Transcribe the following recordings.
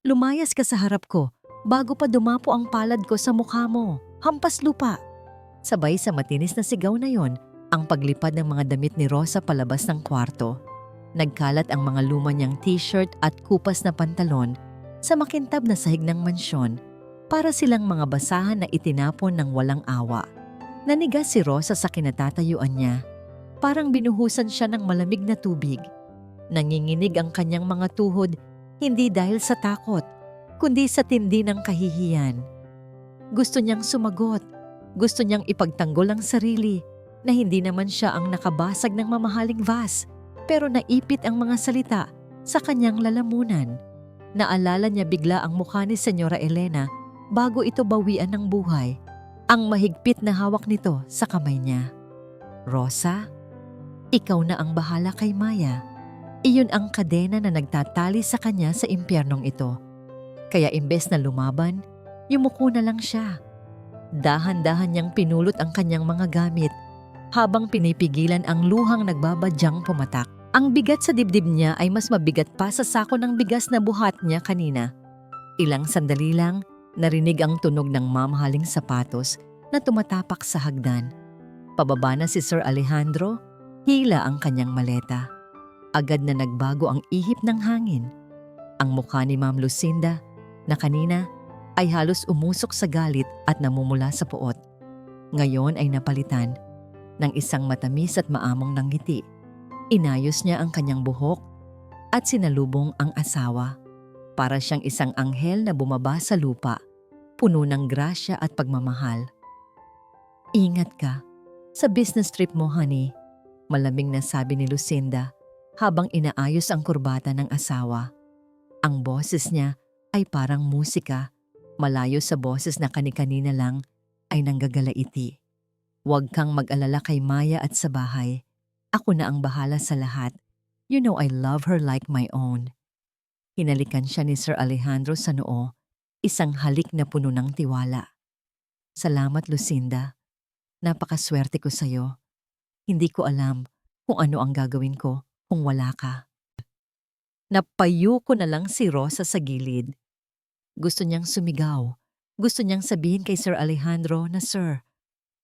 Lumayas ka sa harap ko bago pa dumapo ang palad ko sa mukha mo. Hampas lupa. Sabay sa matinis na sigaw na yon, ang paglipad ng mga damit ni Rosa palabas ng kwarto. Nagkalat ang mga luma niyang t-shirt at kupas na pantalon sa makintab na sahig ng mansyon para silang mga basahan na itinapon ng walang awa. Nanigas si Rosa sa kinatatayuan niya. Parang binuhusan siya ng malamig na tubig. Nanginginig ang kanyang mga tuhod, hindi dahil sa takot, kundi sa tindi ng kahihiyan. Gusto niyang sumagot. Gusto niyang ipagtanggol ang sarili na hindi naman siya ang nakabasag ng mamahaling vase, pero naipit ang mga salita sa kanyang lalamunan. Naalala niya bigla ang mukha ni Senyora Elena bago ito bawian ng buhay, ang mahigpit na hawak nito sa kamay niya. Rosa, ikaw na ang bahala kay Maya. Iyon ang kadena na nagtatali sa kanya sa impyernong ito. Kaya imbes na lumaban, yumuko na lang siya. Dahan-dahan niyang pinulot ang kanyang mga gamit habang pinipigilan ang luhang nagbabadyang pumatak. Ang bigat sa dibdib niya ay mas mabigat pa sa sako ng bigas na buhat niya kanina. Ilang sandali lang, narinig ang tunog ng mamahaling sapatos na tumatapak sa hagdan. Pababa na si Sir Alejandro, hila ang kanyang maleta. Agad na nagbago ang ihip ng hangin. Ang mukha ni Ma'am Lucinda, na kanina ay halos umusok sa galit at namumula sa puot. Ngayon ay napalitan ng isang matamis at maamong ng ngiti. Inayos niya ang kanyang buhok at sinalubong ang asawa. Para siyang isang anghel na bumaba sa lupa, puno ng grasya at pagmamahal. Ingat ka sa business trip mo, honey, malamig na sabi ni Lucinda habang inaayos ang kurbata ng asawa. Ang boses niya ay parang musika, malayo sa boses na kani-kanina lang ay nanggagalaiti. Huwag kang mag-alala kay Maya at sa bahay. Ako na ang bahala sa lahat. You know I love her like my own. Hinalikan siya ni Sir Alejandro sa noo, isang halik na puno ng tiwala. Salamat, Lucinda. Napakaswerte ko sa'yo. Hindi ko alam kung ano ang gagawin ko kung wala ka. Napayo ko na lang si Rosa sa gilid. Gusto niyang sumigaw. Gusto niyang sabihin kay Sir Alejandro na, Sir,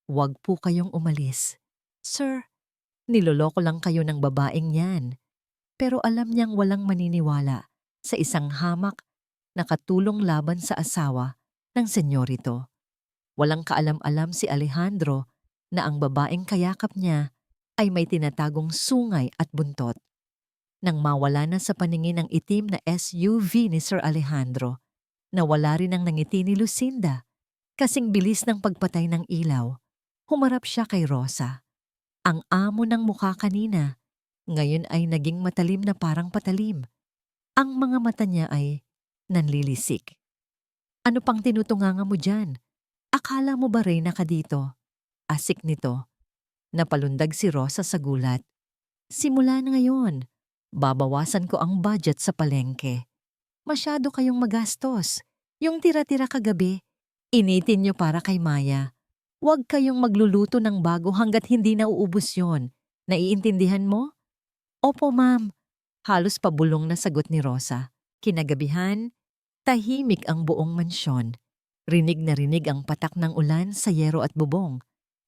huwag po kayong umalis. Sir, niloloko lang kayo ng babaeng yan. Pero alam niyang walang maniniwala sa isang hamak na katulong laban sa asawa ng senyorito. Walang kaalam-alam si Alejandro na ang babaeng kayakap niya ay may tinatagong sungay at buntot. Nang mawala na sa paningin ang itim na SUV ni Sir Alejandro, nawala rin ang nangiti ni Lucinda. Kasing bilis ng pagpatay ng ilaw, humarap siya kay Rosa. Ang amo ng mukha kanina, ngayon ay naging matalim na parang patalim. Ang mga mata niya ay nanlilisik. Ano pang tinutunganga mo dyan? Akala mo ba reyna ka dito? Asik nito. Napalundag si Rosa sa gulat. Simula na ngayon, babawasan ko ang budget sa palengke. Masyado kayong magastos. Yung tira-tira kagabi, initin niyo para kay Maya. Huwag kayong magluluto ng bago hanggat hindi nauubos yon. Naiintindihan mo? Opo, ma'am. Halos pabulong na sagot ni Rosa. Kinagabihan, tahimik ang buong mansyon. Rinig na rinig ang patak ng ulan sa yero at bubong.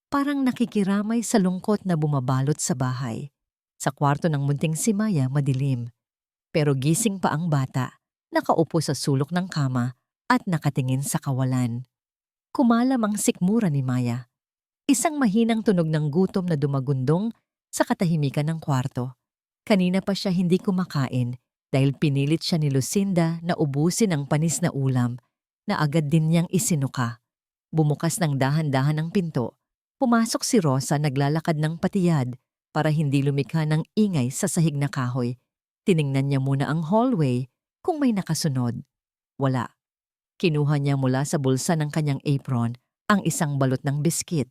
Parang nakikiramay sa lungkot na bumabalot sa bahay. Sa kwarto ng munting si Maya madilim. Pero gising pa ang bata, nakaupo sa sulok ng kama at nakatingin sa kawalan. Kumalam ang sikmura ni Maya. Isang mahinang tunog ng gutom na dumagundong sa katahimikan ng kwarto. Kanina pa siya hindi kumakain dahil pinilit siya ni Lucinda na ubusin ang panis na ulam na agad din niyang isinuka. Bumukas ng dahan-dahan ang pinto. Pumasok si Rosa naglalakad ng patiyad para hindi lumikha ng ingay sa sahig na kahoy. Tiningnan niya muna ang hallway kung may nakasunod. Wala. Kinuha niya mula sa bulsa ng kanyang apron ang isang balot ng biskit.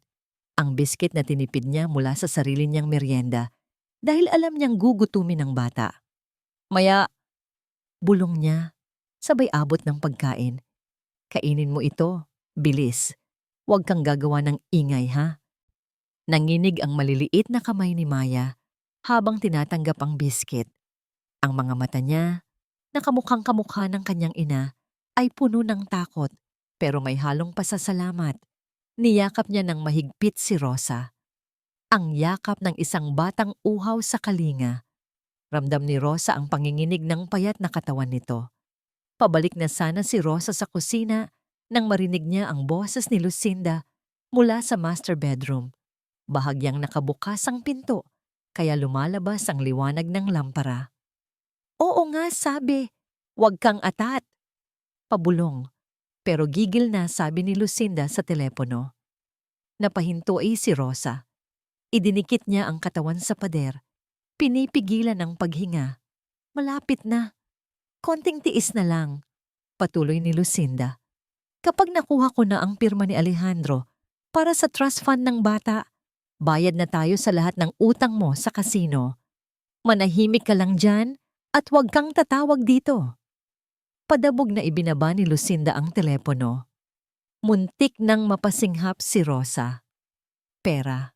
Ang biskit na tinipid niya mula sa sarili niyang merienda dahil alam niyang gugutumin ng bata. Maya, bulong niya, sabay abot ng pagkain. Kainin mo ito, bilis. Huwag kang gagawa ng ingay, ha? Nanginig ang maliliit na kamay ni Maya habang tinatanggap ang biskit. Ang mga mata niya na kamukhang-kamukha ng kanyang ina ay puno ng takot pero may halong pasasalamat. Niyakap niya ng mahigpit si Rosa. Ang yakap ng isang batang uhaw sa kalinga. Ramdam ni Rosa ang panginginig ng payat na katawan nito. Pabalik na sana si Rosa sa kusina nang marinig niya ang boses ni Lucinda mula sa master bedroom. Bahagyang nakabukas ang pinto, kaya lumalabas ang liwanag ng lampara. Oo nga, sabi. Huwag kang atat. Pabulong. Pero gigil na, sabi ni Lucinda sa telepono. Napahinto ay si Rosa. Idinikit niya ang katawan sa pader. Pinipigilan ang paghinga. Malapit na. Konting tiis na lang. Patuloy ni Lucinda. Kapag nakuha ko na ang pirma ni Alejandro para sa trust fund ng bata, bayad na tayo sa lahat ng utang mo sa kasino. Manahimik ka lang dyan at huwag kang tatawag dito. Padabog na ibinaba ni Lucinda ang telepono. Muntik nang mapasinghap si Rosa. Pera.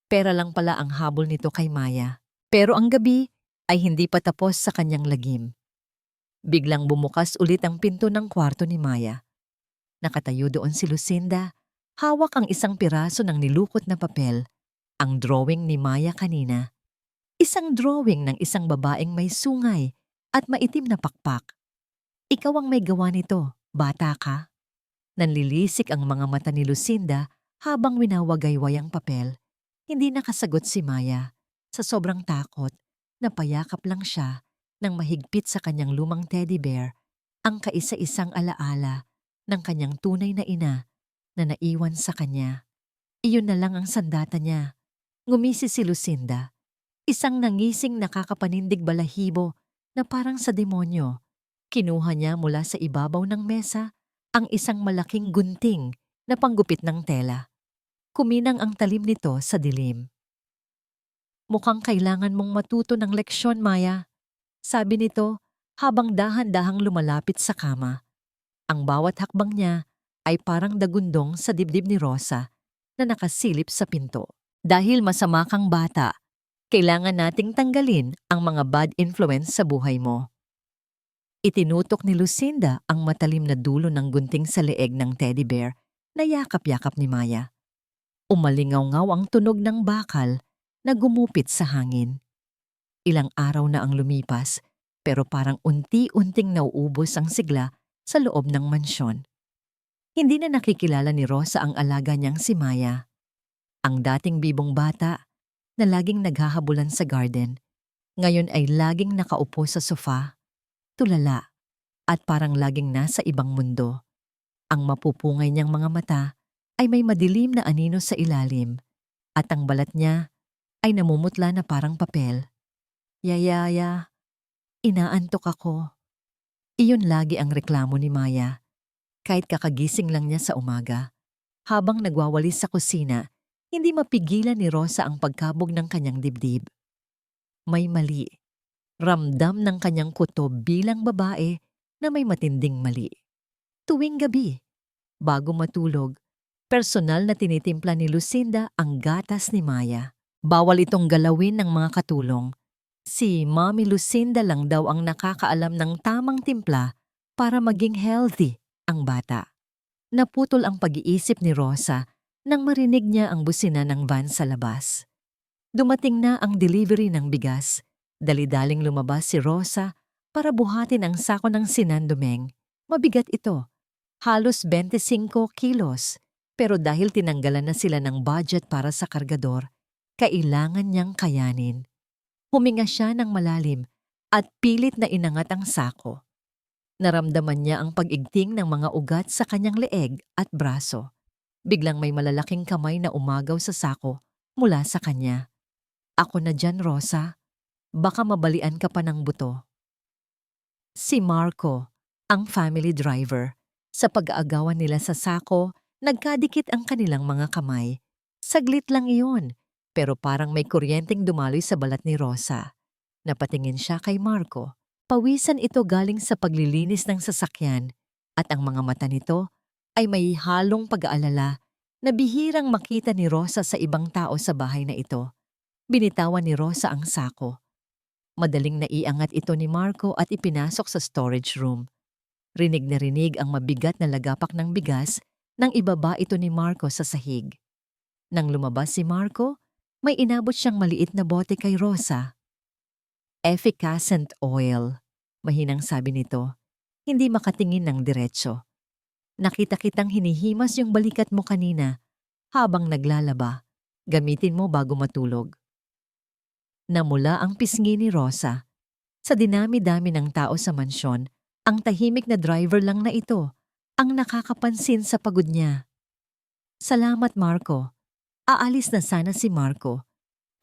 Pera lang pala ang habol nito kay Maya. Pero ang gabi ay hindi pa tapos sa kanyang lagim. Biglang bumukas ulit ang pinto ng kwarto ni Maya. Nakatayo doon si Lucinda, hawak ang isang piraso ng nilukot na papel, ang drawing ni Maya kanina. Isang drawing ng isang babaeng may sungay at maitim na pakpak. Ikaw ang may gawa nito, bata ka? Nanlilisik ang mga mata ni Lucinda habang winawagayway ang papel. Hindi nakasagot si Maya. Sa sobrang takot, napayakap lang siya nang mahigpit sa kanyang lumang teddy bear ang kaisa-isang alaala ng kanyang tunay na ina na naiwan sa kanya. Iyon na lang ang sandata niya. Ngumisi si Lucinda. Isang nangising nakakapanindig balahibo na parang sa demonyo. Kinuha niya mula sa ibabaw ng mesa ang isang malaking gunting na panggupit ng tela. Kuminang ang talim nito sa dilim. Mukhang kailangan mong matuto ng leksyon, Maya. Sabi nito habang dahan-dahang lumalapit sa kama. Ang bawat hakbang niya ay parang dagundong sa dibdib ni Rosa na nakasilip sa pinto. Dahil masama kang bata, kailangan nating tanggalin ang mga bad influence sa buhay mo. Itinutok ni Lucinda ang matalim na dulo ng gunting sa leeg ng teddy bear na yakap-yakap ni Maya. Umalingaw-ngaw ang tunog ng bakal na gumupit sa hangin. Ilang araw na ang lumipas pero parang unti-unting nauubos ang sigla sa loob ng mansyon. Hindi na nakikilala ni Rosa ang alaga niyang si Maya. Ang dating bibong bata na laging naghahabulan sa garden, ngayon ay laging nakaupo sa sofa, tulala at parang laging nasa ibang mundo. Ang mapupungay niyang mga mata ay may madilim na anino sa ilalim at ang balat niya ay namumutla na parang papel. Yayaya, inaantok ako. Iyon lagi ang reklamo ni Maya. Kahit kakagising lang niya sa umaga, habang nagwawalis sa kusina, hindi mapigilan ni Rosa ang pagkabog ng kanyang dibdib. May mali. Ramdam ng kanyang kutob bilang babae na may matinding mali. Tuwing gabi, bago matulog, personal na tinitimpla ni Lucinda ang gatas ni Maya. Bawal itong galawin ng mga katulong. Si Mommy Lucinda lang daw ang nakakaalam ng tamang timpla para maging healthy ang bata. Naputol ang pag-iisip ni Rosa nang marinig niya ang busina ng van sa labas. Dumating na ang delivery ng bigas. Dali-daling lumabas si Rosa para buhatin ang sako ng sinandumeng. Mabigat ito, halos 25 kilos. Pero dahil tinanggalan na sila ng budget para sa kargador, kailangan niyang kayanin. Huminga siya ng malalim at pilit na inangat ang sako. Naramdaman niya ang pag-igting ng mga ugat sa kanyang leeg at braso. Biglang may malalaking kamay na umagaw sa sako mula sa kanya. Ako na dyan, Rosa. Baka mabalian ka pa ng buto. Si Marco, ang family driver. Sa pag-aagawan nila sa sako, nagkadikit ang kanilang mga kamay. Saglit lang iyon, pero parang may kuryenteng dumaloy sa balat ni Rosa. Napatingin siya kay Marco. Pawisan ito galing sa paglilinis ng sasakyan at ang mga mata nito ay may halong pag-aalala na bihirang makita ni Rosa sa ibang tao sa bahay na ito. Binitawan ni Rosa ang sako. Madaling naiangat ito ni Marco at ipinasok sa storage room. Rinig na rinig ang mabigat na lagapak ng bigas nang ibaba ito ni Marco sa sahig. Nang lumabas si Marco, may inabot siyang maliit na bote kay Rosa. Efficacent oil, mahinang sabi nito, hindi makatingin ng diretsyo. Nakita kitang hinihimas yung balikat mo kanina habang naglalaba. Gamitin mo bago matulog. Namula ang pisngi ni Rosa. Sa dinami-dami ng tao sa mansyon, ang tahimik na driver lang na ito ang nakakapansin sa pagod niya. Salamat, Marco. Aalis na sana si Marco,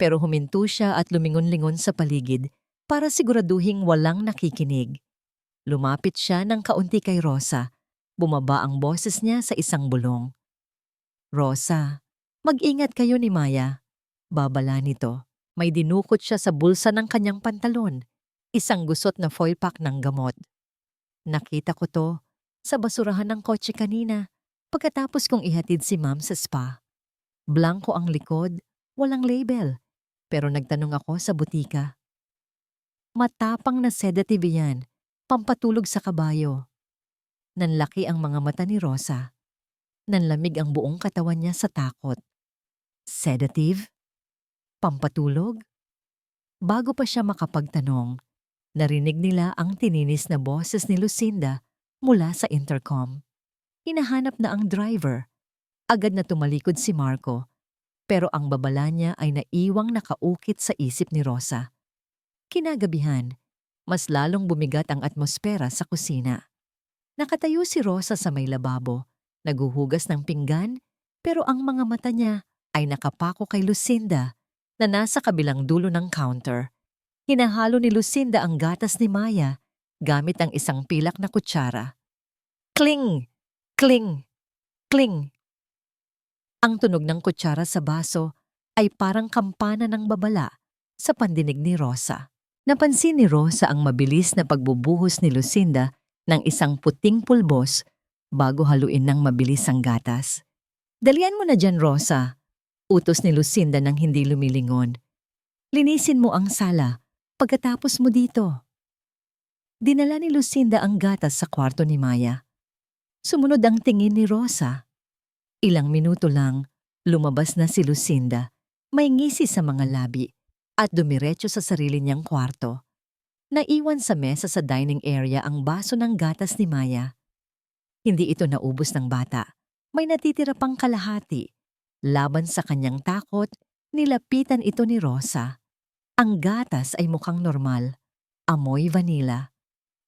pero huminto siya at lumingon-lingon sa paligid para siguraduhing walang nakikinig. Lumapit siya ng kaunti kay Rosa. Bumaba ang boses niya sa isang bulong. Rosa, mag-ingat kayo ni Maya. Babala nito. May dinukot siya sa bulsa ng kanyang pantalon, isang gusot na foil pack ng gamot. Nakita ko to sa basurahan ng kotse kanina pagkatapos kong ihatid si Ma'am sa spa. Blanko ang likod, walang label, pero nagtanong ako sa butika. Matapang na sedative yan, pampatulog sa kabayo. Nanlaki ang mga mata ni Rosa. Nanlamig ang buong katawan niya sa takot. Sedative? Pampatulog? Bago pa siya makapagtanong, narinig nila ang tininis na boses ni Lucinda mula sa intercom. Hinahanap na ang driver. Agad na tumalikod si Marco, pero ang babala niya ay naiwang nakaukit sa isip ni Rosa. Kinagabihan, mas lalong bumigat ang atmosfera sa kusina. Nakatayo si Rosa sa may lababo, naguhugas ng pinggan, pero ang mga mata niya ay nakapako kay Lucinda na nasa kabilang dulo ng counter. Hinahalo ni Lucinda ang gatas ni Maya gamit ang isang pilak na kutsara. Kling! Kling! Kling! Ang tunog ng kutsara sa baso ay parang kampana ng babala sa pandinig ni Rosa. Napansin ni Rosa ang mabilis na pagbubuhos ni Lucinda ng isang puting pulbos bago haluin ng mabilis ang gatas. Dalian mo na dyan, Rosa. Utos ni Lucinda nang hindi lumilingon. Linisin mo ang sala pagkatapos mo dito. Dinala ni Lucinda ang gatas sa kwarto ni Maya. Sumunod ang tingin ni Rosa. Ilang minuto lang, lumabas na si Lucinda, may ngisi sa mga labi at dumiretso sa sarili niyang kwarto. Naiwan sa mesa sa dining area ang baso ng gatas ni Maya. Hindi ito naubos ng bata. May natitira pang kalahati. Laban sa kanyang takot, nilapitan ito ni Rosa. Ang gatas ay mukhang normal, amoy vanilla.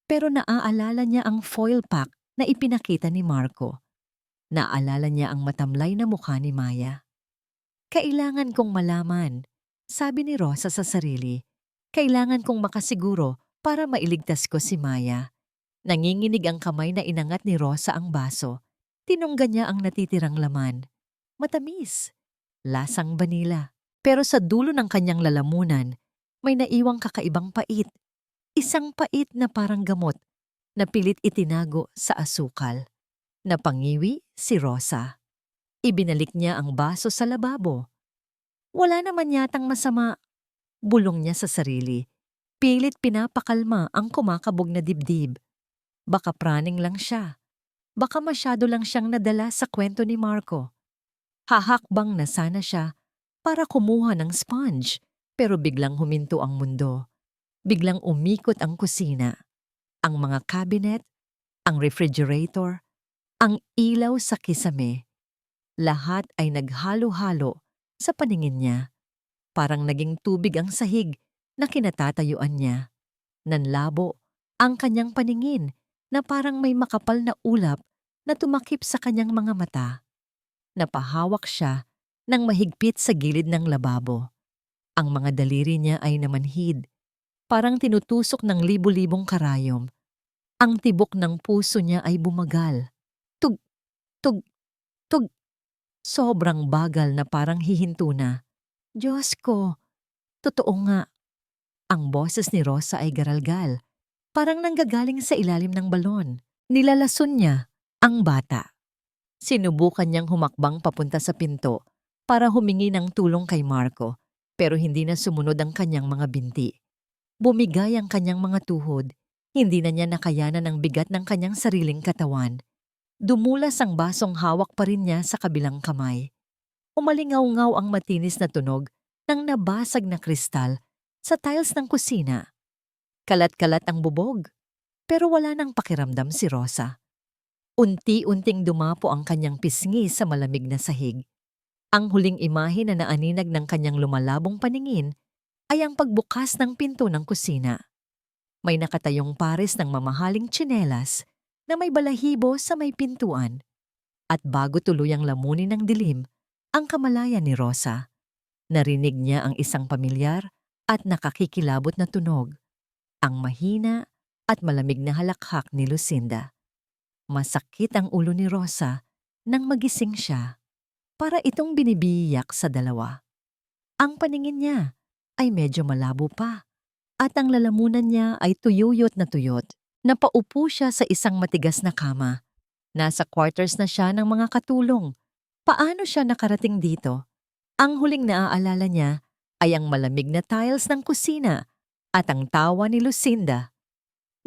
Pero naaalala niya ang foil pack na ipinakita ni Marco. Naaalala niya ang matamlay na mukha ni Maya. Kailangan kong malaman, sabi ni Rosa sa sarili. Kailangan kong makasiguro para mailigtas ko si Maya. Nanginginig ang kamay na inangat ni Rosa ang baso. Tinunggan niya ang natitirang laman. Matamis, lasang vanila. Pero sa dulo ng kanyang lalamunan, may naiwang kakaibang pait. Isang pait na parang gamot na pilit itinago sa asukal. Napangiwi si Rosa. Ibinalik niya ang baso sa lababo. Wala naman yatang masama, bulong niya sa sarili. Pilit pinapakalma ang kumakabog na dibdib. Baka praning lang siya. Baka masyado lang siyang nadala sa kwento ni Marco. Hahakbang na sana siya para kumuha ng sponge, pero biglang huminto ang mundo. Biglang umikot ang kusina. Ang mga cabinet, ang refrigerator, ang ilaw sa kisame. Lahat ay naghalo-halo sa paningin niya. Parang naging tubig ang sahig na kinatatayuan niya. Nanlabo ang kanyang paningin na parang may makapal na ulap na tumakip sa kanyang mga mata. Napahawak siya ng mahigpit sa gilid ng lababo. Ang mga daliri niya ay namanhid, parang tinutusok ng libu-libong karayom. Ang tibok ng puso niya ay bumagal. Tug, tug, tug. Sobrang bagal na parang hihinto na. Diyos ko, totoo nga. Ang boses ni Rosa ay garalgal, parang nanggagaling sa ilalim ng balon. Nilalason niya ang bata. Sinubukan niyang humakbang papunta sa pinto para humingi ng tulong kay Marco, pero hindi na sumunod ang kanyang mga binti. Bumigay ang kanyang mga tuhod. Hindi na niya nakayanan ang bigat ng kanyang sariling katawan. Dumulas ang basong hawak pa rin niya sa kabilang kamay. Umalingaw-ngaw ang matinis na tunog ng nabasag na kristal sa tiles ng kusina. Kalat-kalat ang bubog, pero wala nang pakiramdam si Rosa. Unti-unting dumapo ang kanyang pisngi sa malamig na sahig. Ang huling imahe na naaninag ng kanyang lumalabong paningin ay ang pagbukas ng pinto ng kusina. May nakatayong pares ng mamahaling tsinelas na may balahibo sa may pintuan. At bago tuluyang lamunin ng dilim ang kamalayan ni Rosa, narinig niya ang isang pamilyar at nakakikilabot na tunog, ang mahina at malamig na halakhak ni Lucinda. Masakit ang ulo ni Rosa nang magising siya para itong binibiyak sa dalawa. Ang paningin niya ay medyo malabo pa at ang lalamunan niya ay tuyuyot na tuyot. Napaupo siya sa isang matigas na kama. Nasa quarters na siya ng mga katulong. Paano siya nakarating dito? Ang huling naaalala niya ay ang malamig na tiles ng kusina at ang tawa ni Lucinda.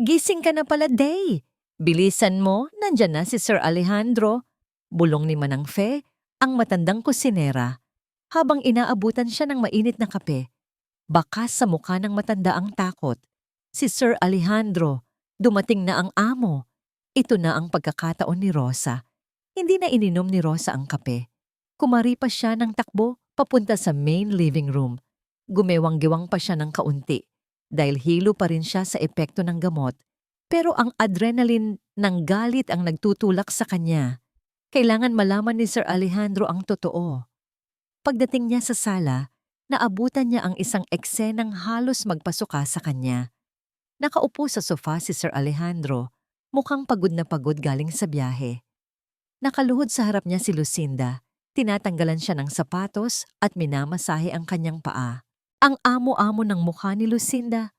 "Gising ka na pala, Day! Bilisan mo, nandyan na si Sir Alejandro." Bulong ni Manang Fe, ang matandang kusinera, habang inaabutan siya ng mainit na kape. Bakas sa mukha ng matanda ang takot. Si Sir Alejandro, dumating na ang amo. Ito na ang pagkakataon ni Rosa. Hindi na ininom ni Rosa ang kape. Kumari pa siya ng takbo papunta sa main living room. Gumewang-gewang pa siya ng kaunti dahil hilo pa rin siya sa epekto ng gamot. Pero ang adrenaline ng galit ang nagtutulak sa kanya. Kailangan malaman ni Sir Alejandro ang totoo. Pagdating niya sa sala, naabutan niya ang isang eksenang halos magpasuka sa kanya. Nakaupo sa sofa si Sir Alejandro, mukhang pagod na pagod galing sa biyahe. Nakaluhod sa harap niya si Lucinda, tinatanggalan siya ng sapatos at minamasahe ang kanyang paa. Ang amo-amo ng mukha ni Lucinda,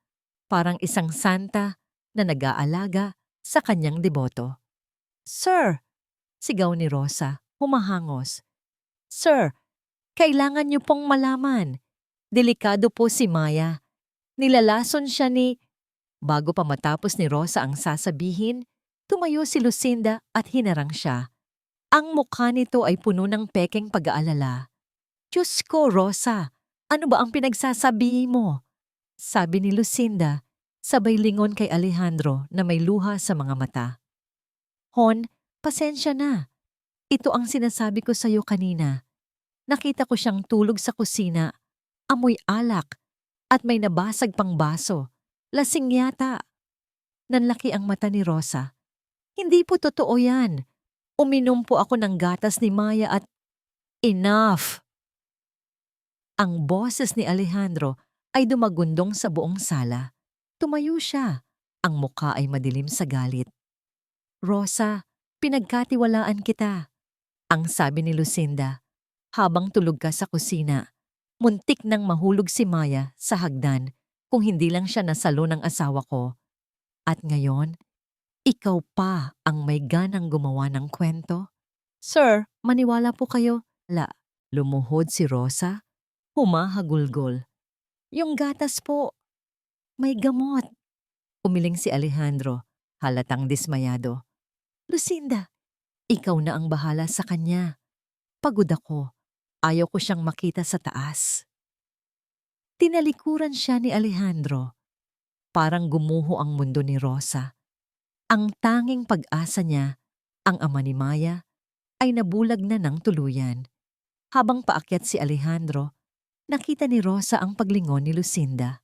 parang isang santa na nag-aalaga sa kanyang deboto. "Sir!" sigaw ni Rosa, humahangos. "Sir, kailangan niyo pong malaman. Delikado po si Maya. Nilalason siya ni..." Bago pa matapos ni Rosa ang sasabihin, tumayo si Lucinda at hinarang siya. Ang mukha nito ay puno ng pekeng pag-aalala. "Diyos ko, Rosa, ano ba ang pinagsasabi mo?" sabi ni Lucinda, sabay lingon kay Alejandro na may luha sa mga mata. "Hon, pasensya na. Ito ang sinasabi ko sa iyo kanina. Nakita ko siyang tulog sa kusina, amoy alak, at may nabasag pang baso. Lasing yata." Nanlaki ang mata ni Rosa. "Hindi po totoo yan. Uminom po ako ng gatas ni Maya at..." "Enough!" Ang boses ni Alejandro ay dumagundong sa buong sala. Tumayo siya. Ang mukha ay madilim sa galit. "Rosa, pinagkatiwalaan kita," ang sabi ni Lucinda. "Habang tulog ka sa kusina, muntik nang mahulog si Maya sa hagdan kung hindi lang siya nasalo ng asawa ko. At ngayon, ikaw pa ang may ganang gumawa ng kwento." "Sir, maniwala po kayo." Lumuhod si Rosa, humahagulgol. "Yung gatas po, may gamot." Umiling si Alejandro, halatang dismayado. "Lucinda, ikaw na ang bahala sa kanya. Pagod ako. Ayaw ko siyang makita sa taas." Tinalikuran siya ni Alejandro. Parang gumuho ang mundo ni Rosa. Ang tanging pag-asa niya, ang ama ni Maya, ay nabulag na ng tuluyan. Habang paakyat si Alejandro, nakita ni Rosa ang paglingon ni Lucinda.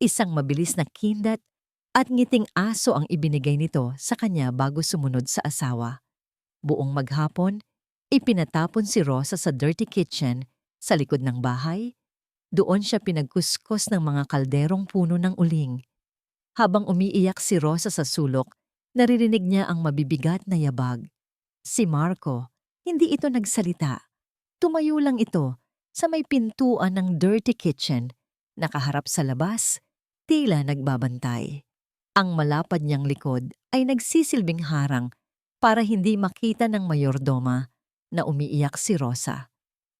Isang mabilis na kindat at ngiting aso ang ibinigay nito sa kanya bago sumunod sa asawa. Buong maghapon, ipinatapon si Rosa sa dirty kitchen sa likod ng bahay. Doon siya pinagkuskos ng mga kalderong puno ng uling. Habang umiiyak si Rosa sa sulok, naririnig niya ang mabibigat na yabag. Si Marco, hindi ito nagsalita. Tumayo lang ito sa may pintuan ng dirty kitchen, nakaharap sa labas, tila nagbabantay. Ang malapad niyang likod ay nagsisilbing harang para hindi makita ng mayordoma na umiiyak si Rosa.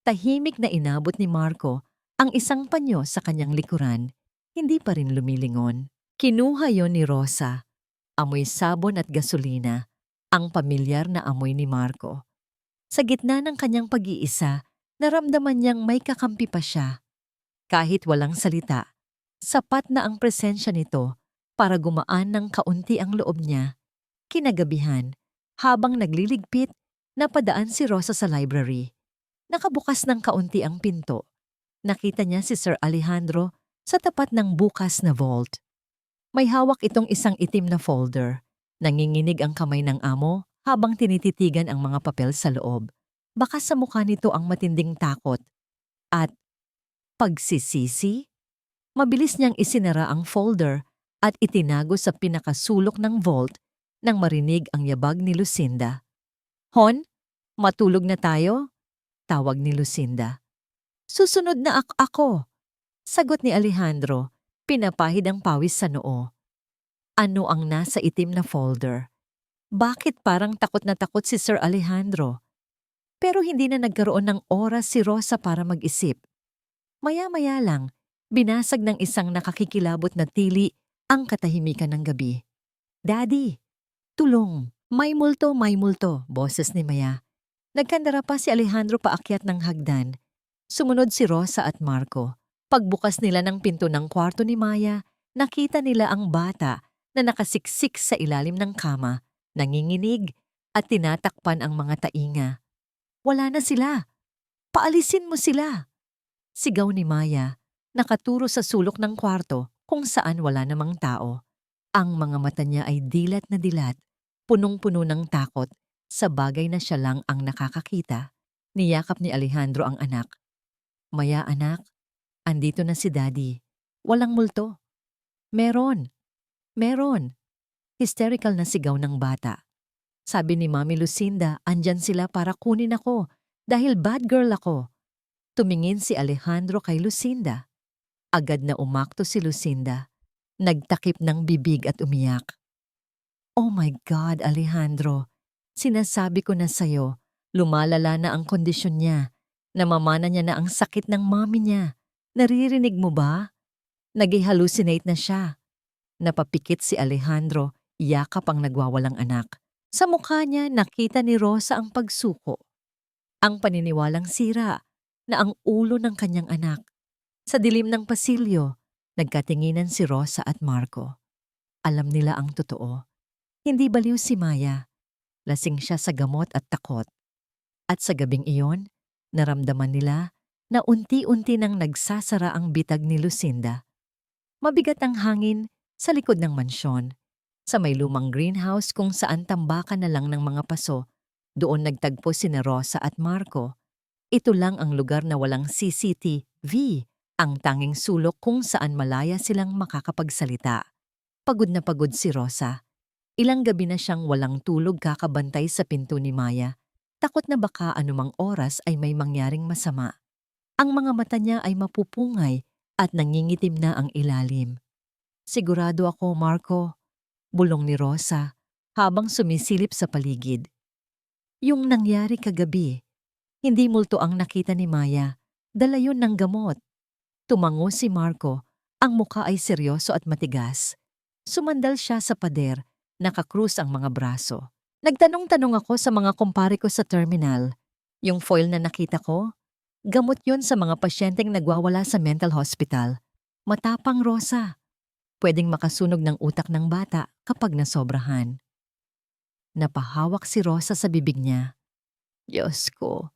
Tahimik na inabot ni Marco ang isang panyo sa kanyang likuran. Hindi pa rin lumilingon. Kinuha yon ni Rosa. Amoy sabon at gasolina, ang pamilyar na amoy ni Marco. Sa gitna ng kanyang pag-iisa, naramdaman niyang may kakampi pa siya. Kahit walang salita, sapat na ang presensya nito para gumaan ng kaunti ang loob niya. Kinagabihan, habang nagliligpit, napadaan si Rosa sa library. Nakabukas ng kaunti ang pinto. Nakita niya si Sir Alejandro sa tapat ng bukas na vault. May hawak itong isang itim na folder. Nanginginig ang kamay ng amo habang tinititigan ang mga papel sa loob. Baka sa mukha nito ang matinding takot at pagsisisi. Mabilis niyang isinara ang folder at itinago sa pinakasulok ng vault nang marinig ang yabag ni Lucinda. "Hon, matulog na tayo?" Tawag ni Lucinda. "Susunod na ako," sagot ni Alejandro, pinapahid ang pawis sa noo. Ano ang nasa itim na folder? Bakit parang takot na takot si Sir Alejandro? Pero hindi na nagkaroon ng oras si Rosa para mag-isip. Maya-maya lang, binasag ng isang nakakikilabot na tili ang katahimikan ng gabi. "Daddy, tulong! May multo, boses ni Maya. Nagkandara pa si Alejandro paakyat ng hagdan. Sumunod si Rosa at Marco. Pagbukas nila ng pinto ng kwarto ni Maya, nakita nila ang bata na nakasiksik sa ilalim ng kama, nanginginig at tinatakpan ang mga tainga. "Wala na sila! Paalisin mo sila!" Sigaw ni Maya, nakaturo sa sulok ng kwarto kung saan wala namang tao. Ang mga mata niya ay dilat na dilat, punong-puno ng takot sa bagay na siya lang ang nakakakita. Niyakap ni Alejandro ang anak. "Maya anak, andito na si Daddy. Walang multo." Meron! Hysterical na sigaw ng bata. Sabi ni Mami Lucinda, andyan sila para kunin ako dahil bad girl ako. Tumingin si Alejandro kay Lucinda. Agad na umakto si Lucinda. Nagtakip ng bibig at umiyak. "Oh my God, Alejandro. Sinasabi ko na sa'yo, lumalala na ang kondisyon niya. Namamana niya na ang sakit ng mami niya. Naririnig mo ba? Nag-hallucinate na siya." Napapikit si Alejandro, yakap ang nagwawalang anak. Sa mukha niya nakita ni Rosa ang pagsuko. Ang paniniwalang sira na ang ulo ng kanyang anak. Sa dilim ng pasilyo, nagkatinginan si Rosa at Marco. Alam nila ang totoo. Hindi baliw si Maya. Lasing siya sa gamot at takot. At sa gabing iyon, naramdaman nila na unti-unti nang nagsasara ang bitag ni Lucinda. Mabigat ang hangin sa likod ng mansyon. Sa may lumang greenhouse kung saan tambakan na lang ng mga paso, doon nagtagpo sina Rosa at Marco. Ito lang ang lugar na walang CCTV, ang tanging sulok kung saan malaya silang makakapagsalita. Pagod na pagod si Rosa. Ilang gabi na siyang walang tulog kakabantay sa pinto ni Maya. Takot na baka anumang oras ay may mangyaring masama. Ang mga mata niya ay mapupungay at nangingitim na ang ilalim. "Sigurado ako, Marco," bulong ni Rosa habang sumisilip sa paligid. "Yung nangyari kagabi, hindi multo ang nakita ni Maya. Dala yun ng gamot." Tumango si Marco, ang muka ay seryoso at matigas. Sumandal siya sa pader, nakakrus ang mga braso. "Nagtanong-tanong ako sa mga kumpare ko sa terminal. Yung foil na nakita ko, gamot yun sa mga pasyenteng nagwawala sa mental hospital. Matapang, Rosa. Pwedeng makasunog ng utak ng bata kapag nasobrahan." Napahawak si Rosa sa bibig niya. "Diyos ko,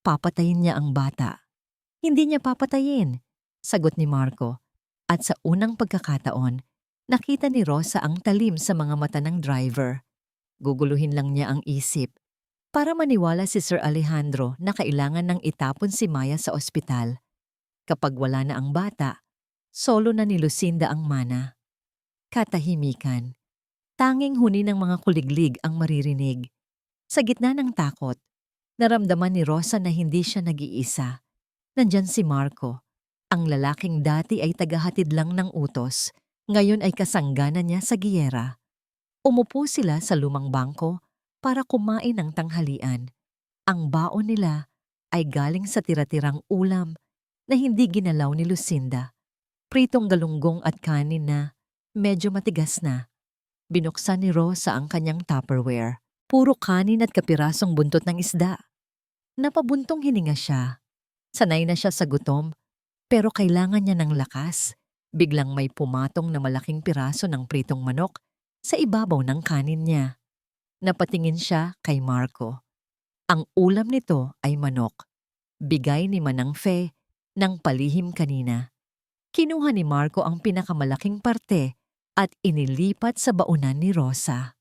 papatayin niya ang bata." "Hindi niya papatayin," sagot ni Marco. At sa unang pagkakataon, nakita ni Rosa ang talim sa mga mata ng driver. Guguluhin lang niya ang isip. Para maniwala si Sir Alejandro na kailangan nang itapon si Maya sa ospital. Kapag wala na ang bata, solo na ni Lucinda ang mana. Katahimikan. Tanging huni ng mga kuliglig ang maririnig. Sa gitna ng takot, naramdaman ni Rosa na hindi siya nag-iisa. Nandyan si Marco. Ang lalaking dati ay tagahatid lang ng utos, ngayon ay kasanggana niya sa giyera. Umupo sila sa lumang bangko para kumain ng tanghalian. Ang baon nila ay galing sa tira-tirang ulam na hindi ginalaw ni Lucinda. pritong galunggong at kanin na medyo matigas na. Binuksan ni Rosa ang kanyang Tupperware. Puro kanin at kapirasong buntot ng isda. Napabuntong hininga siya. Sanay na siya sa gutom, pero kailangan niya ng lakas. Biglang may pumatong na malaking piraso ng pritong manok sa ibabaw ng kanin niya. Napatingin siya kay Marco. Ang ulam nito ay manok. Bigay ni Manang Fe ng palihim kanina. Kinuha ni Marco ang pinakamalaking parte at inilipat sa baunan ni Rosa.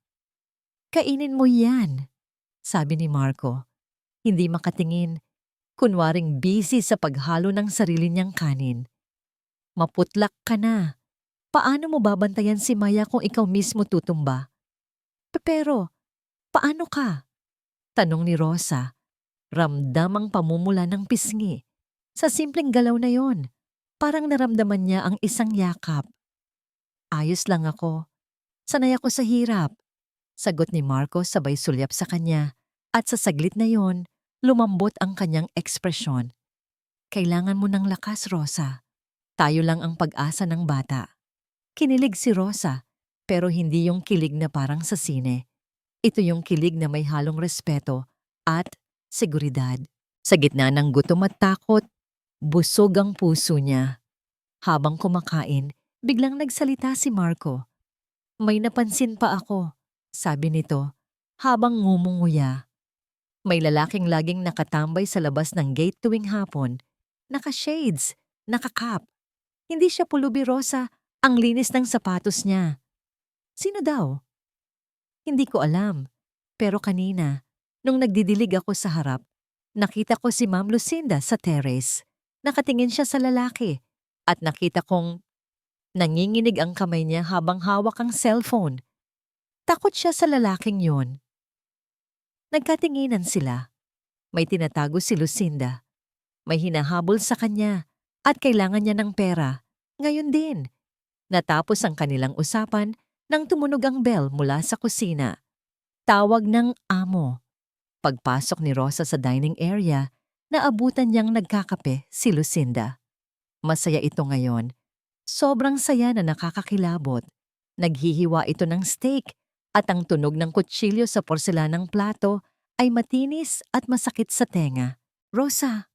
"Kainin mo yan," sabi ni Marco. Hindi makatingin, kunwaring busy sa paghalo ng sarili niyang kanin. "Maputlak ka na. Paano mo babantayan si Maya kung ikaw mismo tutumba?" Pero, paano ka?" tanong ni Rosa. Ramdam ang pamumula ng pisngi. Sa simpleng galaw na yon, parang naramdaman niya ang isang yakap. "Ayos lang ako. Sanay ako sa hirap," sagot ni Marco sabay sulyap sa kanya, at sa saglit na yon, lumambot ang kanyang ekspresyon. "Kailangan mo ng lakas, Rosa. Tayo lang ang pag-asa ng bata." Kinilig si Rosa, pero hindi yung kilig na parang sa sine. Ito yung kilig na may halong respeto at seguridad. Sa gitna ng gutom at takot, busog ang puso niya. Habang kumakain, biglang nagsalita si Marco. "May napansin pa ako," sabi nito, habang ngumunguya. May lalaking laging nakatambay sa labas ng gate tuwing hapon. Naka-shades, naka-cap. Hindi siya pulubi, Rosa. Ang linis ng sapatos niya. "Sino daw?" "Hindi ko alam. Pero kanina, nung nagdidilig ako sa harap, nakita ko si Ma'am Lucinda sa terrace. Nakatingin siya sa lalaki at nakita kong nanginginig ang kamay niya habang hawak ang cellphone. Takot siya sa lalaking yon." Nagkatinginan sila. May tinatago si Lucinda. May hinahabol sa kanya at kailangan niya ng pera. Ngayon din. Natapos ang kanilang usapan nang tumunog ang bell mula sa kusina. Tawag ng amo. Pagpasok ni Rosa sa dining area, naabutan niyang nagkakape si Lucinda. Masaya ito ngayon. Sobrang saya na nakakakilabot. Naghihiwa ito ng steak at ang tunog ng kutsilyo sa porselanang plato ay matinis at masakit sa tenga. "Rosa,"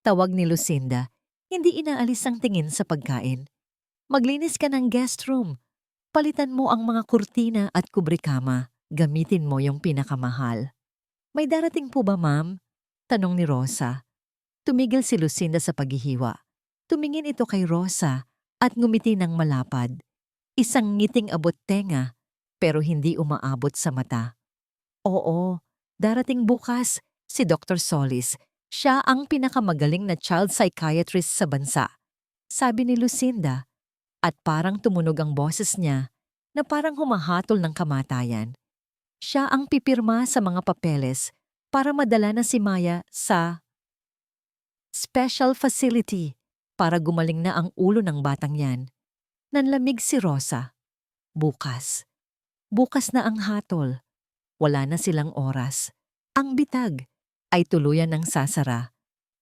tawag ni Lucinda, hindi inaalis ang tingin sa pagkain. "Maglinis ka ng guest room. Palitan mo ang mga kurtina at kubrikama. Gamitin mo yung pinakamahal." "May darating po ba, ma'am?" tanong ni Rosa. Tumigil si Lucinda sa paghihiwa. Tumingin ito kay Rosa at ngumiti ng malapad. Isang ngiting abot tenga, pero hindi umaabot sa mata. "Oo, darating bukas si Dr. Solis. Siya ang pinakamagaling na child psychiatrist sa bansa," sabi ni Lucinda, at parang tumunog ang boses niya na parang humahatol ng kamatayan. Siya ang pipirma sa mga papeles para madala na si Maya sa special facility para gumaling na ang ulo ng batang yan. Nanlamig si Rosa. Bukas. Bukas na ang hatol. Wala na silang oras. Ang bitag ay tuluyan ng sasara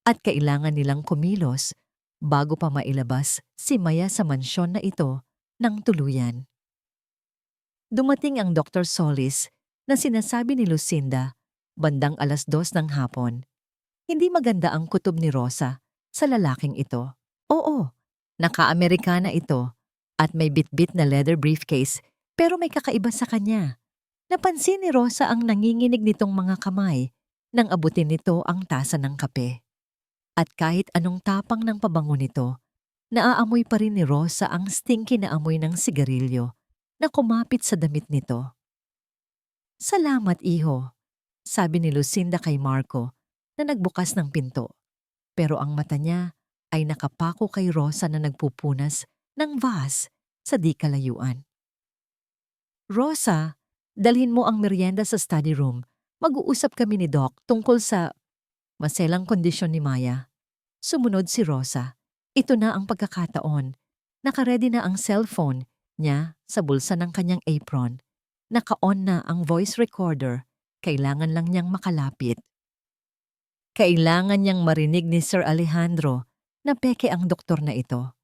at kailangan nilang kumilos bago pa mailabas si Maya sa mansyon na ito ng tuluyan. Dumating ang Dr. Solis na sinasabi ni Lucinda bandang 2:00 ng hapon. Hindi maganda ang kutob ni Rosa sa lalaking ito. Oo, naka-Amerikana ito at may bitbit na leather briefcase, pero may kakaiba sa kanya. Napansin ni Rosa ang nanginginig nitong mga kamay nang abutin nito ang tasa ng kape. At kahit anong tapang ng pabango nito, naaamoy pa rin ni Rosa ang stinky na amoy ng sigarilyo na kumapit sa damit nito. "Salamat, iho," sabi ni Lucinda kay Marco na nagbukas ng pinto. Pero ang mata niya ay nakapako kay Rosa na nagpupunas ng vase sa di kalayuan. "Rosa, dalhin mo ang merienda sa study room. Mag-uusap kami ni Doc tungkol sa maselang kondisyon ni Maya." Sumunod si Rosa. Ito na ang pagkakataon. Nakaredy na ang cellphone niya sa bulsa ng kanyang apron. Naka-on na ang voice recorder. Kailangan lang niyang makalapit. Kailangan niyang marinig ni Sir Alejandro na peke ang doktor na ito.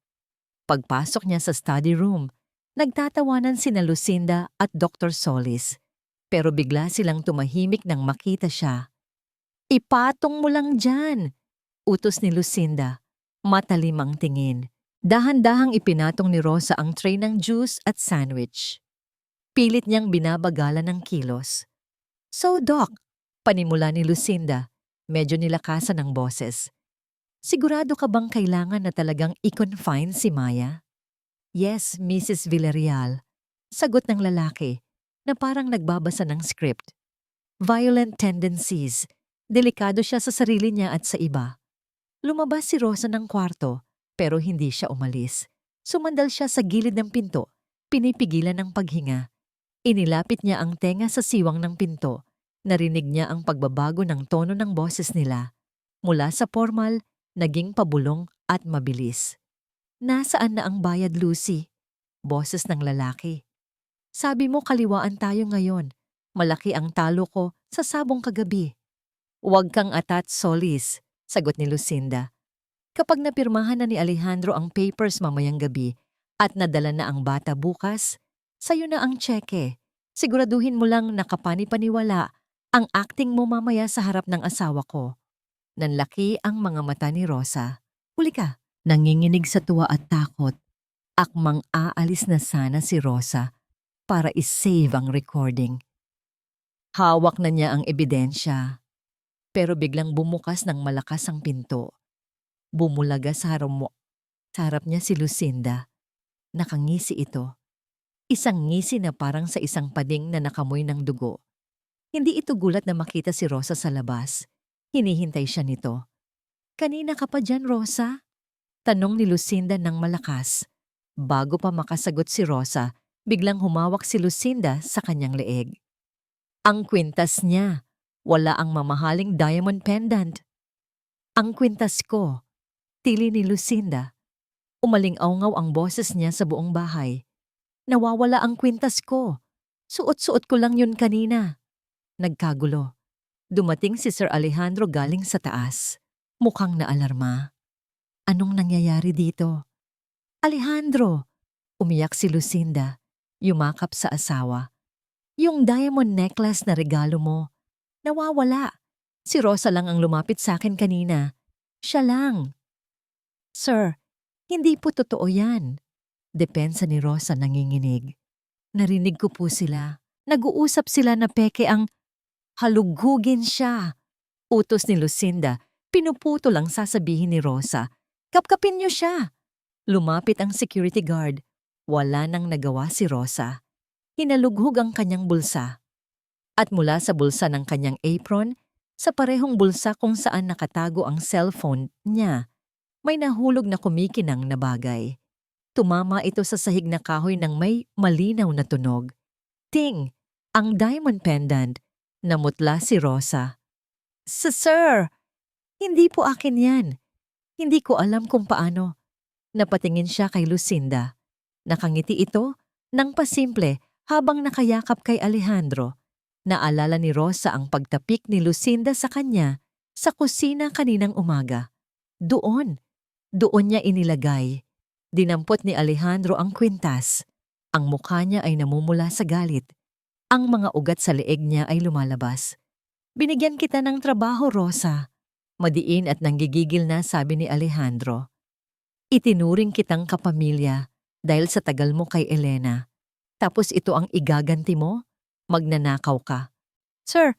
Pagpasok niya sa study room, nagtatawanan sina Lucinda at Dr. Solis. Pero bigla silang tumahimik nang makita siya. "Ipatong mo lang dyan," utos ni Lucinda. Matalim ang tingin. Dahan-dahang ipinatong ni Rosa ang tray ng juice at sandwich. Pilit niyang binabagalan ng kilos. "So, Doc," panimula ni Lucinda, medyo nilakasan ng boses. "Sigurado ka bang kailangan na talagang i-confine si Maya?" "Yes, Mrs. Villarreal," sagot ng lalaki na parang nagbabasa ng script. "Violent tendencies. Delikado siya sa sarili niya at sa iba." Lumabas si Rosa ng kwarto pero hindi siya umalis. Sumandal siya sa gilid ng pinto, pinipigilan ng paghinga. Inilapit niya ang tenga sa siwang ng pinto. Narinig niya ang pagbabago ng tono ng boses nila. Mula sa formal, naging pabulong at mabilis. "Nasaan na ang bayad, Lucy?" Boses ng lalaki. "Sabi mo kaliwaan tayo ngayon. Malaki ang talo ko sa sabong kagabi." "Huwag kang atat, Solis," sagot ni Lucinda. "Kapag napirmahan na ni Alejandro ang papers mamayang gabi at nadala na ang bata bukas, sayo na ang tseke. Siguraduhin mo lang nakapani-paniwala ang acting mo mamaya sa harap ng asawa ko." Nanlaki ang mga mata ni Rosa. "Huli ka." Nanginginig sa tuwa at takot. Akmang aalis na sana si Rosa para isave ang recording. Hawak na niya ang ebidensya. Pero biglang bumukas ng malakas ang pinto. Bumulaga sa harap niya si Lucinda. Nakangisi ito. Isang ngisi na parang sa isang pading na nakamoy ng dugo. Hindi ito gulat na makita si Rosa sa labas. Hinihintay siya nito. "Kanina ka pa dyan, Rosa?" Tanong ni Lucinda ng malakas. Bago pa makasagot si Rosa, biglang humawak si Lucinda sa kanyang leeg. Ang kwintas niya. Wala ang mamahaling diamond pendant. "Ang kwintas ko," tili ni Lucinda. Umaling-awngaw ang boses niya sa buong bahay. "Nawawala ang kwintas ko. Suot-suot ko lang yun kanina." Nagkagulo. Dumating si Sir Alejandro galing sa taas. Mukhang naalarma. "Anong nangyayari dito?" "Alejandro!" Umiyak si Lucinda. Yumakap sa asawa. "Yung diamond necklace na regalo mo. Nawawala. Si Rosa lang ang lumapit sa akin kanina. Siya lang." "Sir, hindi po totoo yan." Depensa ni Rosa nanginginig. "Narinig ko po sila. Nag-uusap sila na peke ang..." "Halugugin siya," utos ni Lucinda. Pinuputo lang sasabihin ni Rosa. "Kapkapin niyo siya." Lumapit ang security guard. Wala nang nagawa si Rosa. Hinalughog ang kanyang bulsa. At mula sa bulsa ng kanyang apron, sa parehong bulsa kung saan nakatago ang cellphone niya, may nahulog na kumikinang na bagay. Tumama ito sa sahig na kahoy ng may malinaw na tunog. Ting! Ang diamond pendant. Namutla si Rosa. Sir! Hindi po akin yan. Hindi ko alam kung paano." Napatingin siya kay Lucinda. Nakangiti ito nang pasimple habang nakayakap kay Alejandro. Naalala ni Rosa ang pagtapik ni Lucinda sa kanya sa kusina kaninang umaga. Doon niya inilagay. Dinampot ni Alejandro ang kwintas. Ang mukha niya ay namumula sa galit. Ang mga ugat sa leeg niya ay lumalabas. "Binigyan kita ng trabaho, Rosa." Madiin at nanggigigil na sabi ni Alejandro. "Itinuring kitang kapamilya dahil sa tagal mo kay Elena. Tapos ito ang igaganti mo? Magnanakaw ka." "Sir,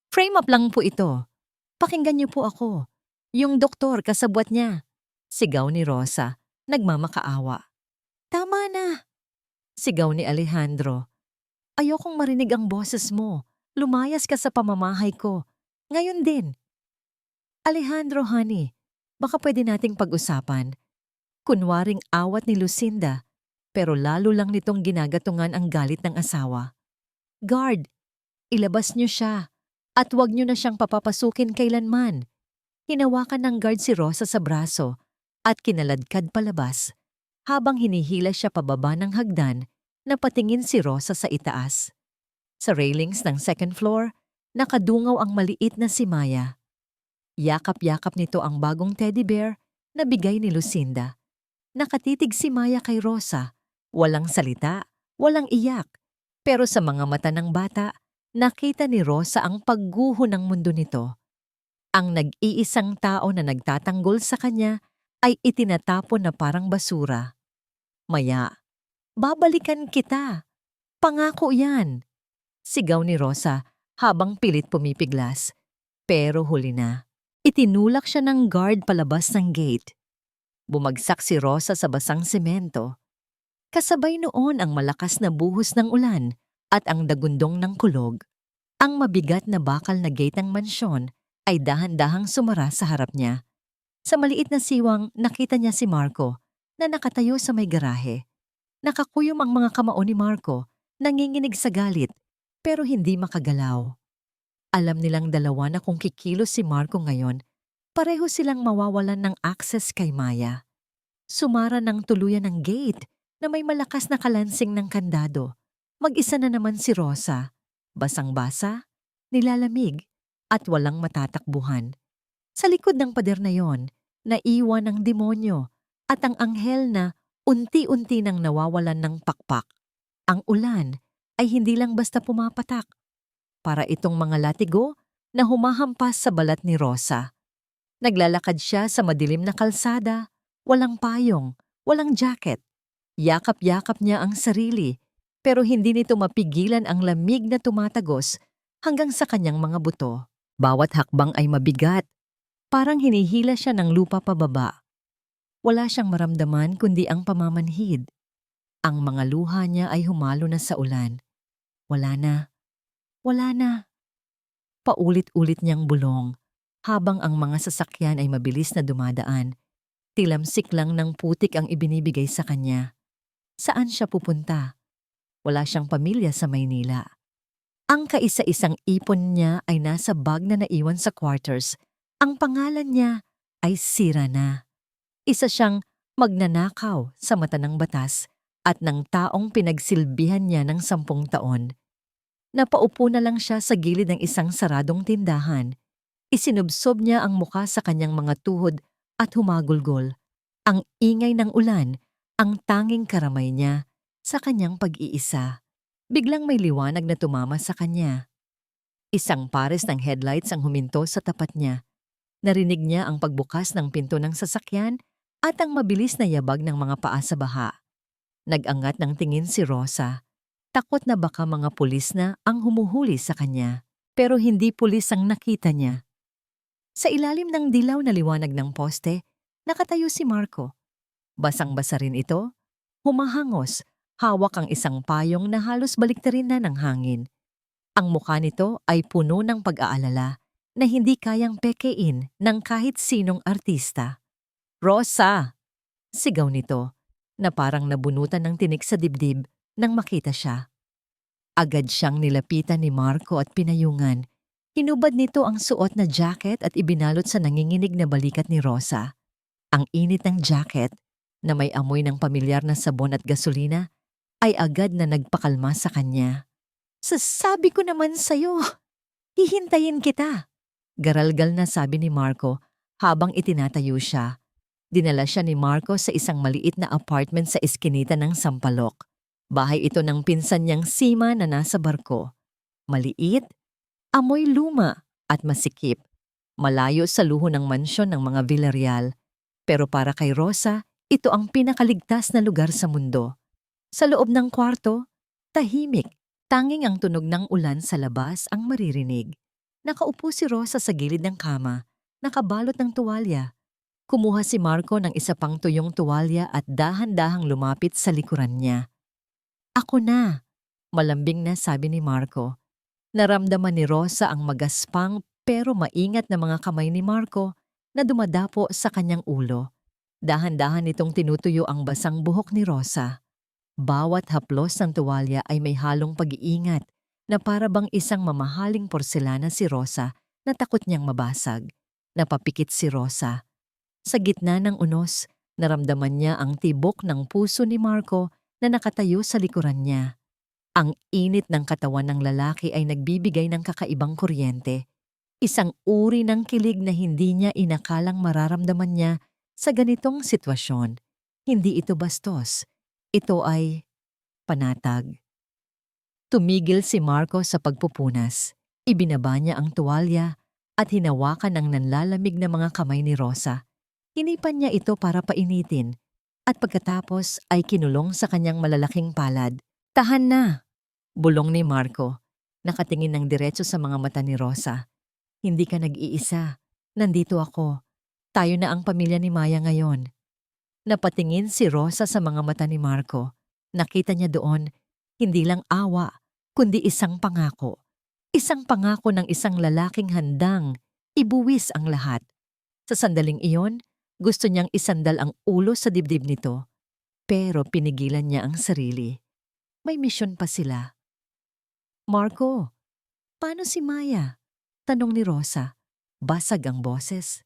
frame up lang po ito. Pakinggan niyo po ako. Yung doktor kasabwat niya." Sigaw ni Rosa, nagmamakaawa. "Tama na," sigaw ni Alejandro. "Ayokong marinig ang boses mo. Lumayas ka sa pamamahay ko. Ngayon din." "Alejandro, honey, baka pwede nating pag-usapan." Kunwaring awat ni Lucinda, pero lalo lang nitong ginagatungan ang galit ng asawa. "Guard, ilabas niyo siya at huwag niyo na siyang papapasukin kailanman." Hinawakan ng guard si Rosa sa braso at kinaladkad palabas. Habang hinihila siya pababa ng hagdan, napatingin si Rosa sa itaas. Sa railings ng second floor, nakadungaw ang maliit na si Maya. Yakap-yakap nito ang bagong teddy bear na bigay ni Lucinda. Nakatitig si Maya kay Rosa. Walang salita, walang iyak. Pero sa mga mata ng bata, nakita ni Rosa ang pagguho ng mundo nito. Ang nag-iisang tao na nagtatanggol sa kanya ay itinatapon na parang basura. Maya, babalikan kita. Pangako yan. Sigaw ni Rosa habang pilit pumipiglas. Pero huli na. Itinulak siya ng guard palabas ng gate. Bumagsak si Rosa sa basang semento. Kasabay noon ang malakas na buhos ng ulan at ang dagundong ng kulog. Ang mabigat na bakal na gate ng mansyon ay dahan-dahang sumara sa harap niya. Sa maliit na siwang, nakita niya si Marco na nakatayo sa may garahe. Nakakuyom ang mga kamao ni Marco, nanginginig sa galit, pero hindi makagalaw. Alam nilang dalawa na kung kikilos si Marco ngayon, pareho silang mawawalan ng access kay Maya. Sumara ng tuluyan ng gate na may malakas na kalansing ng kandado. Mag-isa na naman si Rosa, basang-basa, nilalamig, at walang matatakbuhan. Sa likod ng pader na yon, naiwan ng demonyo at ang anghel na unti-unti nang nawawalan ng pakpak. Ang ulan ay hindi lang basta pumapatak. Para itong mga latigo na humahampas sa balat ni Rosa. Naglalakad siya sa madilim na kalsada, walang payong, walang jacket. Yakap-yakap niya ang sarili, pero hindi nito mapigilan ang lamig na tumatagos hanggang sa kanyang mga buto. Bawat hakbang ay mabigat, parang hinihila siya ng lupa pababa. Wala siyang maramdaman kundi ang pamamanhid. Ang mga luha niya ay humalo na sa ulan. Wala na. Wala na. Paulit-ulit niyang bulong habang ang mga sasakyan ay mabilis na dumadaan. Tilamsik lang ng putik ang ibinibigay sa kanya. Saan siya pupunta? Wala siyang pamilya sa Maynila. Ang kaisa-isang ipon niya ay nasa bag na naiwan sa quarters. Ang pangalan niya ay sira na. Isa siyang magnanakaw sa mata ng batas at ng taong pinagsilbihan niya ng 10 taon. Napaupo na lang siya sa gilid ng isang saradong tindahan. Isinubsob niya ang muka sa kanyang mga tuhod at humagulgol. Ang ingay ng ulan, ang tanging karamay niya sa kanyang pag-iisa. Biglang may liwanag na tumama sa kanya. Isang pares ng headlights ang huminto sa tapat niya. Narinig niya ang pagbukas ng pinto ng sasakyan at ang mabilis na yabag ng mga paa sa baha. Nag-angat ng tingin si Rosa. Takot na baka mga pulis na ang humuhuli sa kanya. Pero hindi pulis ang nakita niya. Sa ilalim ng dilaw na liwanag ng poste, nakatayo si Marco. Basang-basa rin ito. Humahangos, hawak ang isang payong na halos baliktarin na ng hangin. Ang mukha nito ay puno ng pag-aalala na hindi kayang pekein ng kahit sinong artista. "Rosa!" sigaw nito, na parang nabunutan ng tinik sa dibdib nang makita siya. Agad siyang nilapitan ni Marco at pinayungan. Hinubad nito ang suot na jacket at ibinalot sa nanginginig na balikat ni Rosa. Ang init ng jacket, na may amoy ng pamilyar na sabon at gasolina, ay agad na nagpakalma sa kanya. "Sasabi ko naman sa'yo, hihintayin kita," garalgal na sabi ni Marco habang itinatayo siya. Dinala siya ni Marco sa isang maliit na apartment sa eskinita ng Sampaloc. Bahay ito ng pinsan niyang Sima na nasa barko. Maliit, amoy luma at masikip. Malayo sa luho ng mansyon ng mga Villarreal. Pero para kay Rosa, ito ang pinakaligtas na lugar sa mundo. Sa loob ng kwarto, tahimik. Tanging ang tunog ng ulan sa labas ang maririnig. Nakaupo si Rosa sa gilid ng kama, nakabalot ng tuwalya. Kumuha si Marco ng isa pang tuyong tuwalya at dahan-dahang lumapit sa likuran niya. "Ako na," malambing na sabi ni Marco. Naramdaman ni Rosa ang magaspang pero maingat na mga kamay ni Marco na dumadapo sa kanyang ulo. Dahan-dahan nitong tinutuyo ang basang buhok ni Rosa. Bawat haplos ng tuwalya ay may halong pag-iingat na para bang isang mamahaling porselana si Rosa na takot niyang mabasag. Napapikit si Rosa. Sa gitna ng unos, naramdaman niya ang tibok ng puso ni Marco na nakatayo sa likuran niya. Ang init ng katawan ng lalaki ay nagbibigay ng kakaibang kuryente. Isang uri ng kilig na hindi niya inakalang mararamdaman niya sa ganitong sitwasyon. Hindi ito bastos. Ito ay panatag. Tumigil si Marco sa pagpupunas. Ibinaba niya ang tuwalya at hinawakan ang nanlalamig na mga kamay ni Rosa. Hinipan niya ito para painitin at pagkatapos ay kinulong sa kanyang malalaking palad. Tahan na! Bulong ni Marco. Nakatingin ng diretso sa mga mata ni Rosa. Hindi ka nag-iisa. Nandito ako. Tayo na ang pamilya ni Maya ngayon. Napatingin si Rosa sa mga mata ni Marco. Nakita niya doon, hindi lang awa, kundi isang pangako. Isang pangako ng isang lalaking handang ibuwis ang lahat. Sa sandaling iyon, gusto niyang isandal ang ulo sa dibdib nito. Pero pinigilan niya ang sarili. May misyon pa sila. Marco, paano si Maya? Tanong ni Rosa. Basag ang boses.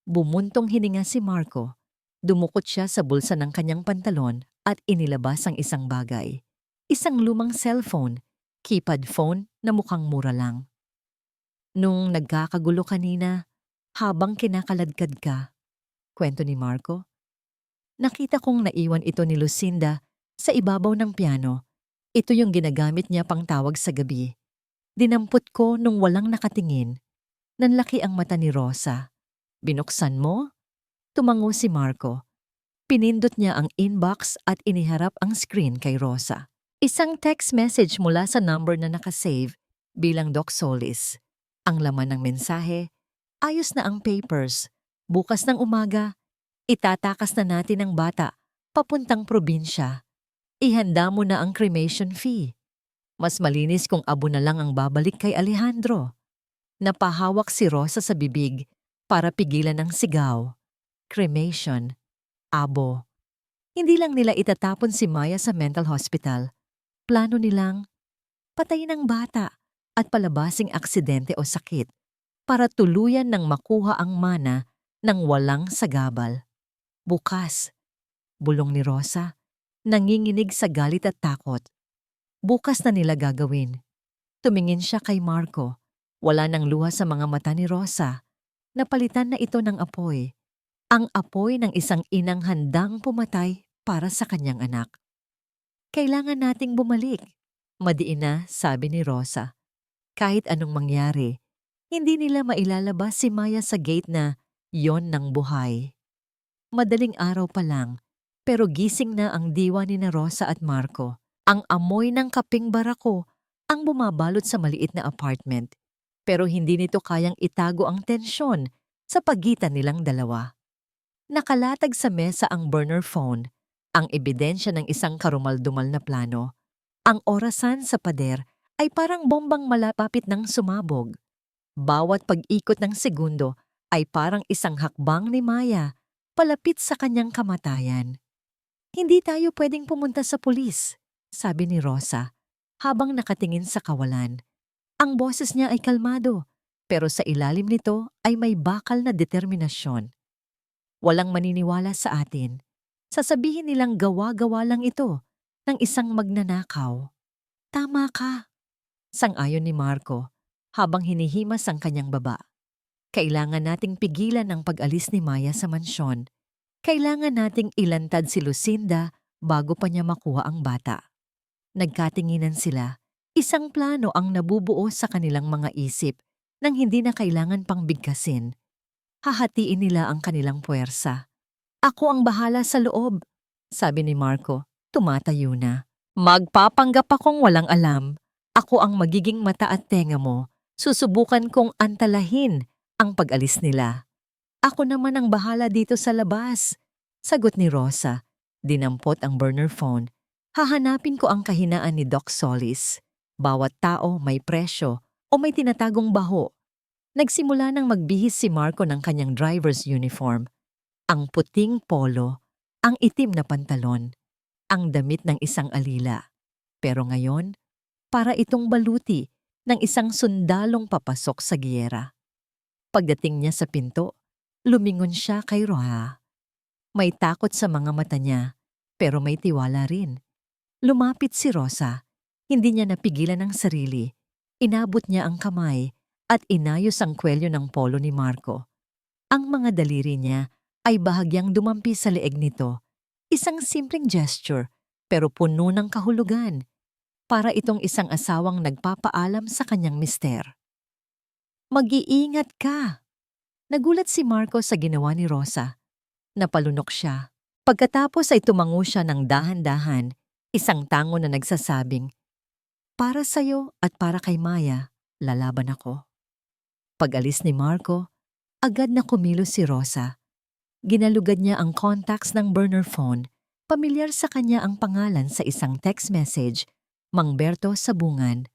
Bumuntong hininga si Marco. Dumukot siya sa bulsa ng kanyang pantalon at inilabas ang isang bagay. Isang lumang cellphone, keypad phone na mukhang mura lang. Nung nagkakagulo kanina, habang kinakaladkad ka, kwento ni Marco, nakita kong naiwan ito ni Lucinda sa ibabaw ng piano. Ito yung ginagamit niya pang tawag sa gabi. Dinampot ko nung walang nakatingin. Nanlaki ang mata ni Rosa. Binuksan mo? Tumango si Marco. Pinindot niya ang inbox at iniharap ang screen kay Rosa. Isang text message mula sa number na nakasave bilang Doc Solis. Ang laman ng mensahe, ayos na ang papers. Bukas ng umaga, itatakas na natin ang bata papuntang probinsya. Ihanda mo na ang cremation fee. Mas malinis kung abo na lang ang babalik kay Alejandro. Napahawak si Rosa sa bibig para pigilan ang sigaw. Cremation. Abo. Hindi lang nila itatapon si Maya sa mental hospital. Plano nilang patayin ang bata at palabasing aksidente o sakit para tuluyan ng makuha ang mana ng walang sagabal. Bukas, bulong ni Rosa, nanginginig sa galit at takot. Bukas na nila gagawin. Tumingin siya kay Marco. Wala nang luha sa mga mata ni Rosa. Napalitan na ito ng apoy. Ang apoy ng isang inang handang pumatay para sa kanyang anak. Kailangan nating bumalik. Madiin na, sabi ni Rosa. Kahit anong mangyari, hindi nila mailalabas si Maya sa gate na yon ng buhay. Madaling araw pa lang, pero gising na ang diwa ni na Rosa at Marco. Ang amoy ng kaping barako ang bumabalot sa maliit na apartment. Pero hindi nito kayang itago ang tensyon sa pagitan nilang dalawa. Nakalatag sa mesa ang burner phone, ang ebidensya ng isang karumaldumal na plano. Ang orasan sa pader ay parang bombang malapit ng sumabog. Bawat pag-ikot ng segundo ay parang isang hakbang ni Maya palapit sa kanyang kamatayan. Hindi tayo pwedeng pumunta sa pulis, sabi ni Rosa, habang nakatingin sa kawalan. Ang boses niya ay kalmado, pero sa ilalim nito ay may bakal na determinasyon. Walang maniniwala sa atin. Sasabihin nilang gawa-gawa lang ito ng isang magnanakaw. Tama ka, sang-ayon ni Marco habang hinihimas ang kanyang baba. Kailangan nating pigilan ang pag-alis ni Maya sa mansyon. Kailangan nating ilantad si Lucinda bago pa niya makuha ang bata. Nagkatinginan sila. Isang plano ang nabubuo sa kanilang mga isip nang hindi na kailangan pang bigkasin. Hahatiin nila ang kanilang puwersa. Ako ang bahala sa loob, sabi ni Marco. Tumatayo na. Magpapanggap akong walang alam. Ako ang magiging mata at tenga mo. Susubukan kong antalahin ang pag-alis nila. Ako naman ang bahala dito sa labas, sagot ni Rosa. Dinampot ang burner phone. Hahanapin ko ang kahinaan ni Doc Solis. Bawat tao may presyo o may tinatagong baho. Nagsimula nang magbihis si Marco ng kanyang driver's uniform. Ang puting polo, ang itim na pantalon, ang damit ng isang alila. Pero ngayon, para itong baluti ng isang sundalong papasok sa giyera. Pagdating niya sa pinto, lumingon siya kay Roha. May takot sa mga mata niya, pero may tiwala rin. Lumapit si Rosa. Hindi niya napigilan ang sarili. Inabot niya ang kamay at inayos ang kwelyo ng polo ni Marco. Ang mga daliri niya ay bahagyang dumampi sa leeg nito. Isang simpleng gesture, pero puno ng kahulugan. Para itong isang asawang nagpapaalam sa kanyang mister. Mag-iingat ka! Nagulat si Marco sa ginawa ni Rosa. Napalunok siya. Pagkatapos ay tumango siya ng dahan-dahan, isang tango na nagsasabing, "Para sa'yo at para kay Maya, lalaban ako." Pag-alis ni Marco, agad na kumilos si Rosa. Ginalugad niya ang contacts ng burner phone. Pamilyar sa kanya ang pangalan sa isang text message, Mangberto Sabungan.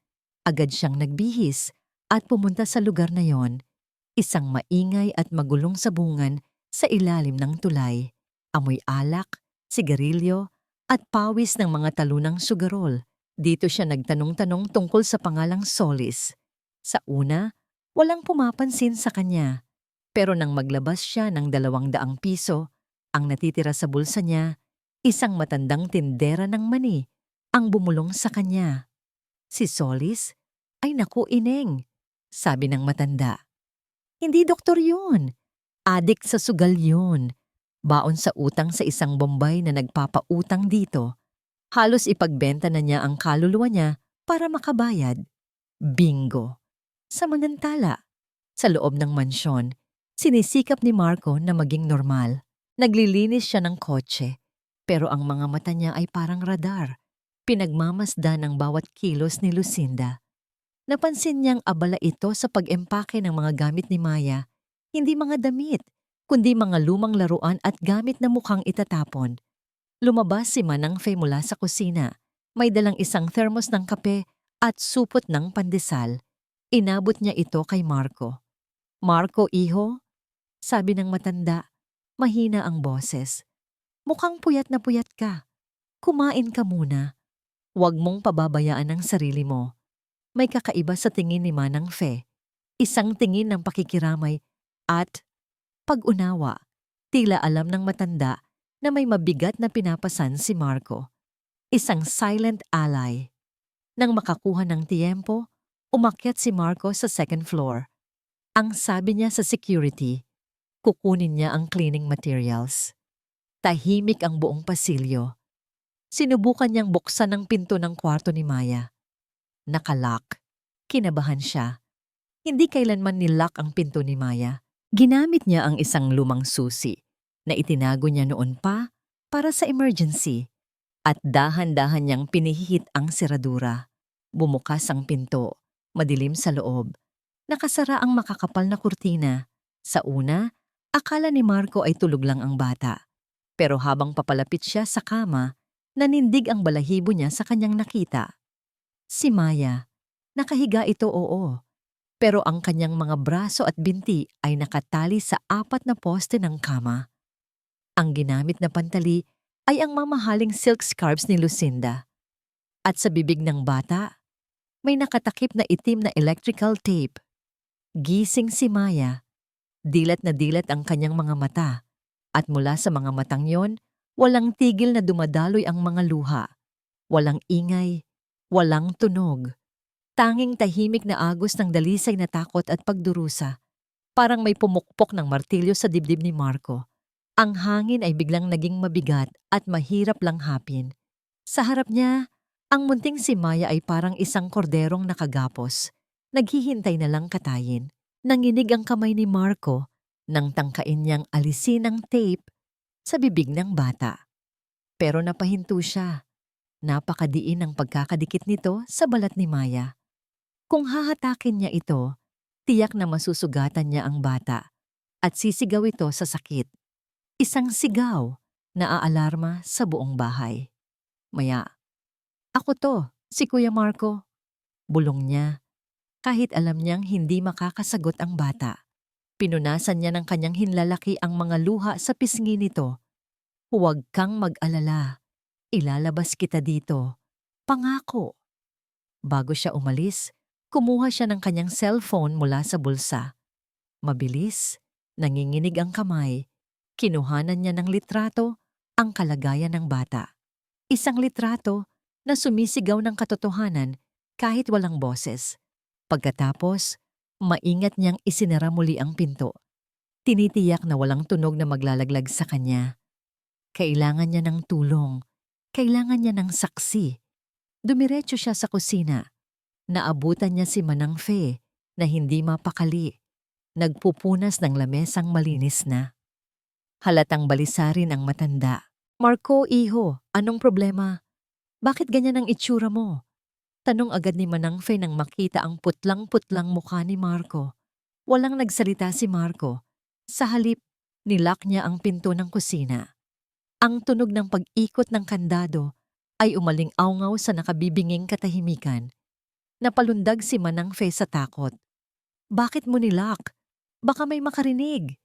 Agad siyang nagbihis at pumunta sa lugar na yon, isang maingay at magulong sabungan sa ilalim ng tulay. Amoy alak, sigarilyo, at pawis ng mga talunang sugarol. Dito siya nagtanong-tanong tungkol sa pangalang Solis. Sa una, walang pumapansin sa kanya. Pero nang maglabas siya ng 200 piso, ang natitira sa bulsa niya, isang matandang tindera ng mani ang bumulong sa kanya. Si Solis? Ay naku, ineng, sabi ng matanda. Hindi doktor yun. Adik sa sugal yun. Baon sa utang sa isang Bombay na nagpapautang dito. Halos ipagbenta na niya ang kaluluwa niya para makabayad. Bingo! Samantala, sa loob ng mansyon, sinisikap ni Marco na maging normal. Naglilinis siya ng kotse, pero ang mga mata niya ay parang radar. Pinagmamasdan ang bawat kilos ni Lucinda. Napansin niyang abala ito sa pag-empake ng mga gamit ni Maya. Hindi mga damit, kundi mga lumang laruan at gamit na mukhang itatapon. Lumabas si Manang Fe mula sa kusina. May dalang isang thermos ng kape at supot ng pandesal. Inabot niya ito kay Marco. "Marco, iho?" sabi ng matanda. Mahina ang boses. "Mukhang puyat na puyat ka. Kumain ka muna. Huwag mong pababayaan ang sarili mo." May kakaiba sa tingin ni Manang Fe. Isang tingin ng pakikiramay at pag-unawa. Tila alam ng matanda na may mabigat na pinapasan si Marco. Isang silent ally. Nang makakuha ng tiyempo, umakyat si Marco sa second floor. Ang sabi niya sa security, kukunin niya ang cleaning materials. Tahimik ang buong pasilyo. Sinubukan niyang buksan ang pinto ng kwarto ni Maya. Nakalock. Kinabahan siya. Hindi kailanman nilock ang pinto ni Maya. Ginamit niya ang isang lumang susi na itinago niya noon pa para sa emergency. At dahan-dahan niyang pinihihit ang seradura. Bumukas ang pinto. Madilim sa loob. Nakasara ang makakapal na kurtina. Sa una, akala ni Marco ay tulog lang ang bata. Pero habang papalapit siya sa kama, nanindig ang balahibo niya sa kanyang nakita. Si Maya. Nakahiga ito, oo. Pero ang kanyang mga braso at binti ay nakatali sa 4 na poste ng kama. Ang ginamit na pantali ay ang mamahaling silk scarves ni Lucinda. At sa bibig ng bata, may nakatakip na itim na electrical tape. Gising si Maya. Dilat na dilat ang kanyang mga mata. At mula sa mga matang yon, walang tigil na dumadaloy ang mga luha. Walang ingay, walang tunog. Tanging tahimik na agos ng dalisay na takot at pagdurusa. Parang may pumukpok ng martilyo sa dibdib ni Marco. Ang hangin ay biglang naging mabigat at mahirap lang hapin. Sa harap niya, ang munting si Maya ay parang isang korderong nakagapos. Naghihintay na lang katayin. Nanginig ang kamay ni Marco nang tangkain niyang alisin ang tape sa bibig ng bata. Pero napahinto siya. Napakadiin ang pagkakadikit nito sa balat ni Maya. Kung hahatakin niya ito, tiyak na masusugatan niya ang bata at sisigaw ito sa sakit. Isang sigaw na aalarma sa buong bahay. Maya, "Ako to, si Kuya Marco." Bulong niya, kahit alam niyang hindi makakasagot ang bata. Pinunasan niya ng kanyang hinlalaki ang mga luha sa pisngi nito. "Huwag kang mag-alala. Ilalabas kita dito. Pangako." Bago siya umalis, kumuha siya ng kanyang cellphone mula sa bulsa. Mabilis, nanginginig ang kamay. Kinuhanan niya ng litrato ang kalagayan ng bata. Isang litrato na sumisigaw ng katotohanan kahit walang boses. Pagkatapos, maingat niyang isinara muli ang pinto. Tinitiyak na walang tunog na maglalaglag sa kanya. Kailangan niya ng tulong. Kailangan niya ng saksi. Dumiretso siya sa kusina. Naabutan niya si Manang Fe na hindi mapakali. Nagpupunas ng lamesang malinis na. Halatang balisa rin ang matanda. Marco, iho, anong problema? Bakit ganyan ang itsura mo? Tanong agad ni Manang Fe nang makita ang putlang-putlang mukha ni Marco. Walang nagsalita si Marco. Sa halip, nilak niya ang pinto ng kusina. Ang tunog ng pag-ikot ng kandado ay umaling-awngaw sa nakabibinging katahimikan. Napalundag si Manang Fe sa takot. Bakit mo nilak? Baka may makarinig.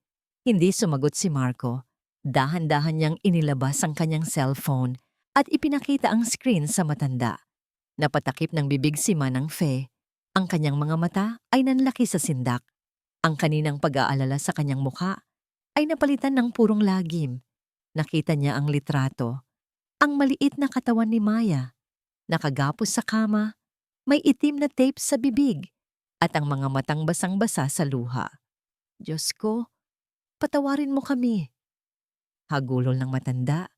Hindi sumagot si Marco. Dahan-dahan niyang inilabas ang kanyang cellphone at ipinakita ang screen sa matanda. Napatakip ng bibig si Manang Fe. Ang kanyang mga mata ay nanlaki sa sindak. Ang kaninang pag-aalala sa kanyang mukha ay napalitan ng purong lagim. Nakita niya ang litrato. Ang maliit na katawan ni Maya. Nakagapos sa kama, may itim na tape sa bibig at ang mga matang basang-basa sa luha. Diyos ko, patawarin mo kami. Hagulol ng matanda.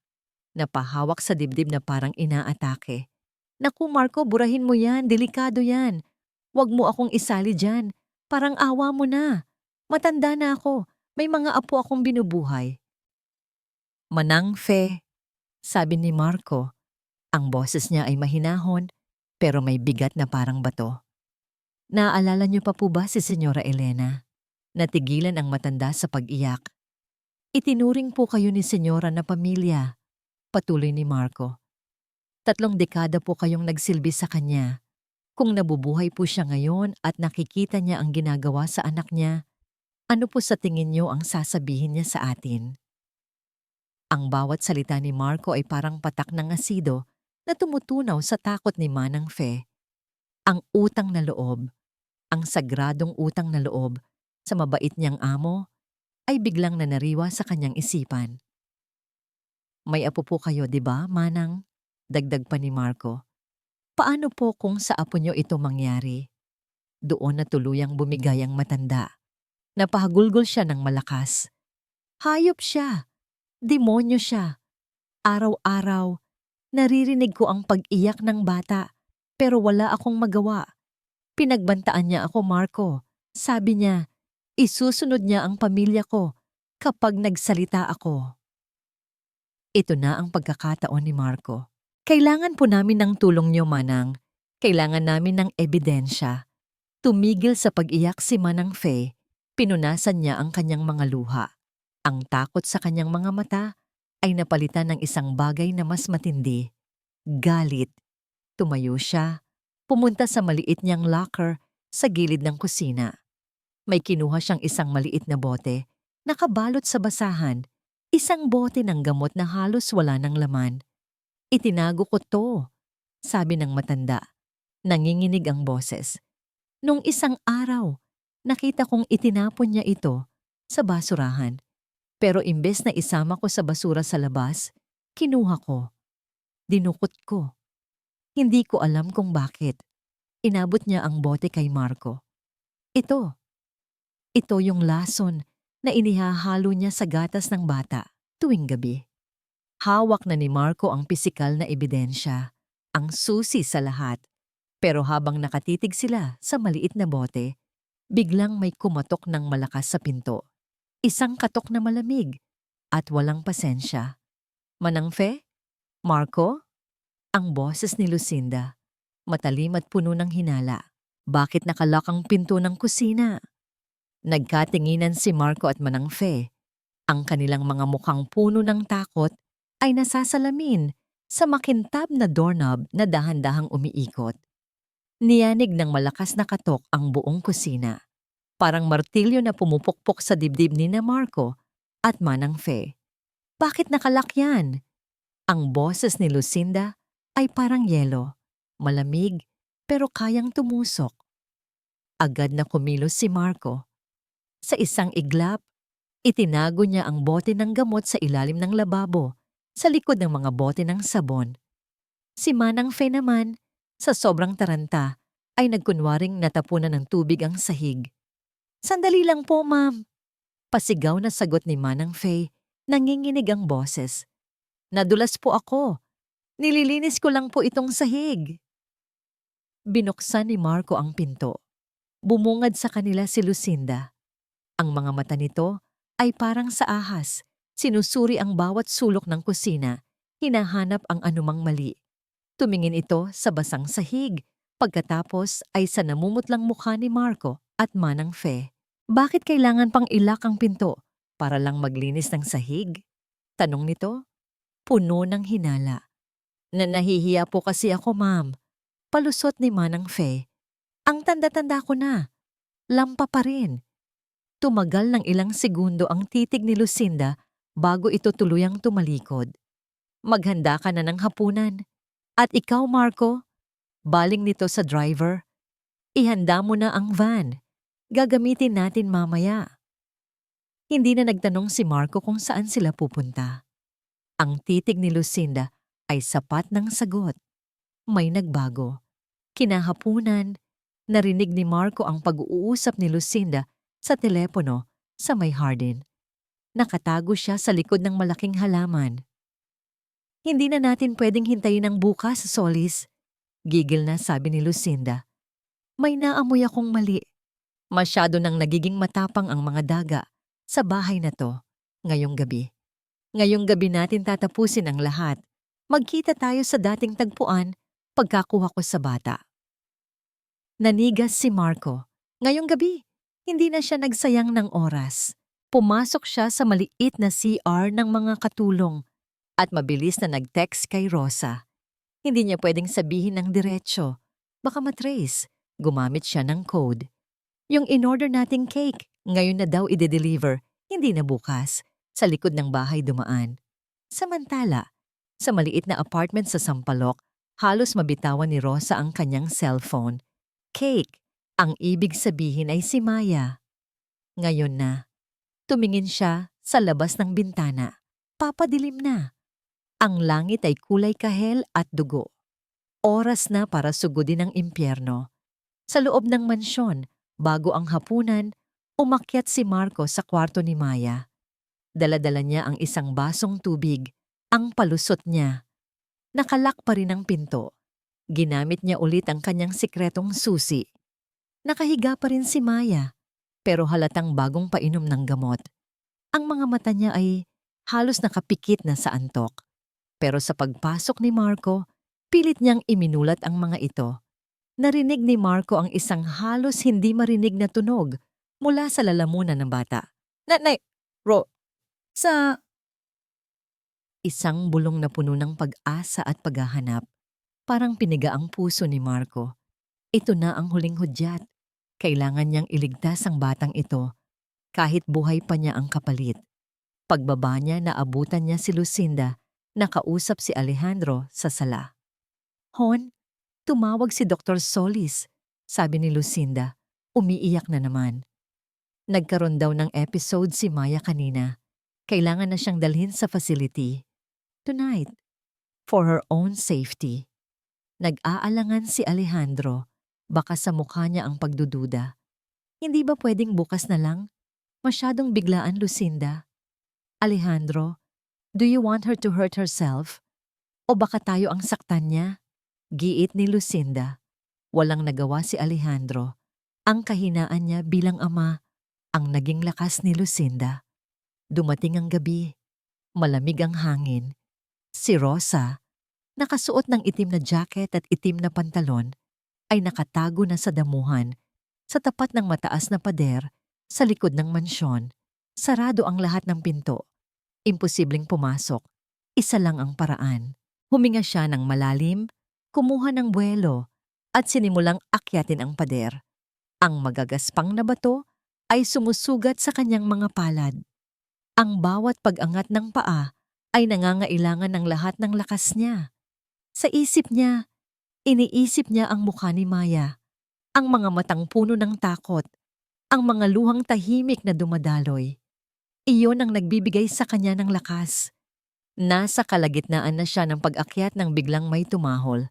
Napahawak sa dibdib na parang inaatake. Naku Marco, burahin mo yan, delikado yan. Huwag mo akong isali dyan, parang awa mo na. Matanda na ako, may mga apo akong binubuhay. Manang Fe, sabi ni Marco. Ang boses niya ay mahinahon, pero may bigat na parang bato. Naaalala niyo pa po ba si Senyora Elena? Natigilan ang matanda sa pag-iyak. Itinuring po kayo ni Senyora na pamilya, patuloy ni Marco. 3 dekada po kayong nagsilbi sa kanya. Kung nabubuhay po siya ngayon at nakikita niya ang ginagawa sa anak niya, ano po sa tingin niyo ang sasabihin niya sa atin? Ang bawat salita ni Marco ay parang patak ng asido na tumutunaw sa takot ni Manang Fe. Ang utang na loob, ang sagradong utang na loob sa mabait niyang amo ay biglang nanariwa sa kanyang isipan. May apo po kayo, di ba, Manang? Dagdag pa ni Marco. Paano po kung sa apo niyo ito mangyari? Doon na tuluyang bumigay ang matanda. Napahagulgol siya ng malakas. Hayop siya. Demonyo siya. Araw-araw, naririnig ko ang pag-iyak ng bata, pero wala akong magawa. Pinagbantaan niya ako, Marco. Sabi niya, isusunod niya ang pamilya ko kapag nagsalita ako. Ito na ang pagkakataon ni Marco. Kailangan po namin ng tulong niyo, Manang. Kailangan namin ng ebidensya. Tumigil sa pag-iyak si Manang Fe. Pinunasan niya ang kanyang mga luha. Ang takot sa kanyang mga mata ay napalitan ng isang bagay na mas matindi. Galit. Tumayo siya. Pumunta sa maliit niyang locker sa gilid ng kusina. May kinuha siyang isang maliit na bote. Nakabalot sa basahan. Isang bote ng gamot na halos wala ng laman. Itinago ko to, sabi ng matanda. Nanginginig ang boses. Nung isang araw, nakita kong itinapon niya ito sa basurahan. Pero imbes na isama ko sa basura sa labas, kinuha ko. Dinukot ko. Hindi ko alam kung bakit. Inabot niya ang bote kay Marco. Ito. Ito yung lason na inihahalo niya sa gatas ng bata tuwing gabi. Hawak na ni Marco ang pisikal na ebidensya, ang susi sa lahat. Pero habang nakatitig sila sa maliit na bote, biglang may kumatok ng malakas sa pinto. Isang katok na malamig at walang pasensya. Manang Fe? Marco? Ang boses ni Lucinda. Matalim at puno ng hinala. Bakit nakalak ang pinto ng kusina? Nagkatinginan si Marco at Manang Fe. Ang kanilang mga mukhang puno ng takot ay nasasalamin sa makintab na doorknob na dahan-dahang umiikot. Niyanig ng malakas na katok ang buong kusina. Parang martilyo na pumupukpok sa dibdib ni na Marco at Manang Fe. Bakit nakalak yan? Ang boses ni Lucinda ay parang yelo. Malamig pero kayang tumusok. Agad na kumilos si Marco. Sa isang iglap, itinago niya ang bote ng gamot sa ilalim ng lababo, sa likod ng mga bote ng sabon. Si Manang Fe naman, sa sobrang taranta, ay nagkunwaring natapunan ng tubig ang sahig. Sandali lang po, ma'am. Pasigaw na sagot ni Manang Fe, nanginginig ang boses. Nadulas po ako. Nililinis ko lang po itong sahig. Binuksan ni Marco ang pinto. Bumungad sa kanila si Lucinda. Ang mga mata nito ay parang sa ahas. Sinusuri ang bawat sulok ng kusina. Hinahanap ang anumang mali. Tumingin ito sa basang sahig. Pagkatapos ay sa namumutlang mukha ni Marco at Manang Fe. Bakit kailangan pang ilak ang pinto? Para lang maglinis ng sahig? Tanong nito. Puno ng hinala. Nahihiya po kasi ako, ma'am. Palusot ni Manang Fe. Ang tanda-tanda ko na. Lampa pa rin. Tumagal ng ilang segundo ang titig ni Lucinda bago ito tuluyang tumalikod. Maghanda ka na ng hapunan. At ikaw, Marco, baling nito sa driver. Ihanda mo na ang van. Gagamitin natin mamaya. Hindi na nagtanong si Marco kung saan sila pupunta. Ang titig ni Lucinda ay sapat ng sagot. May nagbago. Kinahapunan, narinig ni Marco ang pag-uusap ni Lucinda sa telepono sa may Hardin. Nakatago siya sa likod ng malaking halaman. Hindi na natin pwedeng hintayin ang bukas, Solis. Gigil na sabi ni Lucinda. May naamoy akong mali. Masyado nang nagiging matapang ang mga daga sa bahay na to ngayong gabi. Ngayong gabi natin tatapusin ang lahat. Magkita tayo sa dating tagpuan pagkakuha ko sa bata. Nanigas si Marco. Ngayong gabi, hindi na siya nagsayang ng oras. Pumasok siya sa maliit na CR ng mga katulong at mabilis na nag-text kay Rosa. Hindi niya pwedeng sabihin ng diretsyo. Baka matrace. Gumamit siya ng code. Yung in-order nating cake, ngayon na daw ide-deliver, hindi na bukas. Sa likod ng bahay dumaan. Samantala, sa maliit na apartment sa Sampaloc, halos mabitawan ni Rosa ang kanyang cellphone. Cake, ang ibig sabihin ay si Maya. Ngayon na, tumingin siya sa labas ng bintana. Papadilim na. Ang langit ay kulay kahel at dugo. Oras na para sugudin ang impyerno. Sa loob ng mansyon, bago ang hapunan, umakyat si Marco sa kwarto ni Maya. Dala-dala niya ang isang basong tubig, ang palusot niya. Nakalak pa rin ang pinto. Ginamit niya ulit ang kanyang sikretong susi. Nakahiga pa rin si Maya, pero halatang bagong painom ng gamot. Ang mga mata niya ay halos nakapikit na sa antok. Pero sa pagpasok ni Marco, pilit niyang iminulat ang mga ito. Narinig ni Marco ang isang halos hindi marinig na tunog mula sa lalamunan ng bata. Nanay, sa isang bulong na puno ng pag-asa at paghahanap, parang piniga ang puso ni Marco. Ito na ang huling hudyat. Kailangan niyang iligtas ang batang ito, kahit buhay pa niya ang kapalit. Pagbaba niya, naabutan niya si Lucinda, nakausap si Alejandro sa sala. Hon, tumawag si Dr. Solis, sabi ni Lucinda. Umiiyak na naman. Nagkaroon daw ng episode si Maya kanina. Kailangan na siyang dalhin sa facility. Tonight. For her own safety. Nag-aalangan si Alejandro. Baka sa mukha niya ang pagdududa. Hindi ba pwedeng bukas na lang? Masyadong biglaan, Lucinda. Alejandro, do you want her to hurt herself? O baka tayo ang saktan niya? Giit ni Lucinda. Walang nagawa si Alejandro. Ang kahinaan niya bilang ama ang naging lakas ni Lucinda. Dumating ang gabi. Malamig ang hangin. Si Rosa, nakasuot ng itim na jacket at itim na pantalon, ay nakatago na sa damuhan sa tapat ng mataas na pader sa likod ng mansyon. Sarado ang lahat ng pinto. Imposibleng pumasok. Isa lang ang paraan. Huminga siya ng malalim, kumuha ng buwelo, at sinimulang akyatin ang pader. Ang magagaspang na bato ay sumusugat sa kanyang mga palad. Ang bawat pag-angat ng paa ay nangangailangan ng lahat ng lakas niya. Sa isip niya, iniisip niya ang mukha ni Maya, ang mga matang puno ng takot, ang mga luhang tahimik na dumadaloy. Iyon ang nagbibigay sa kanya ng lakas. Nasa kalagitnaan na siya ng pag-akyat nang biglang may tumahol.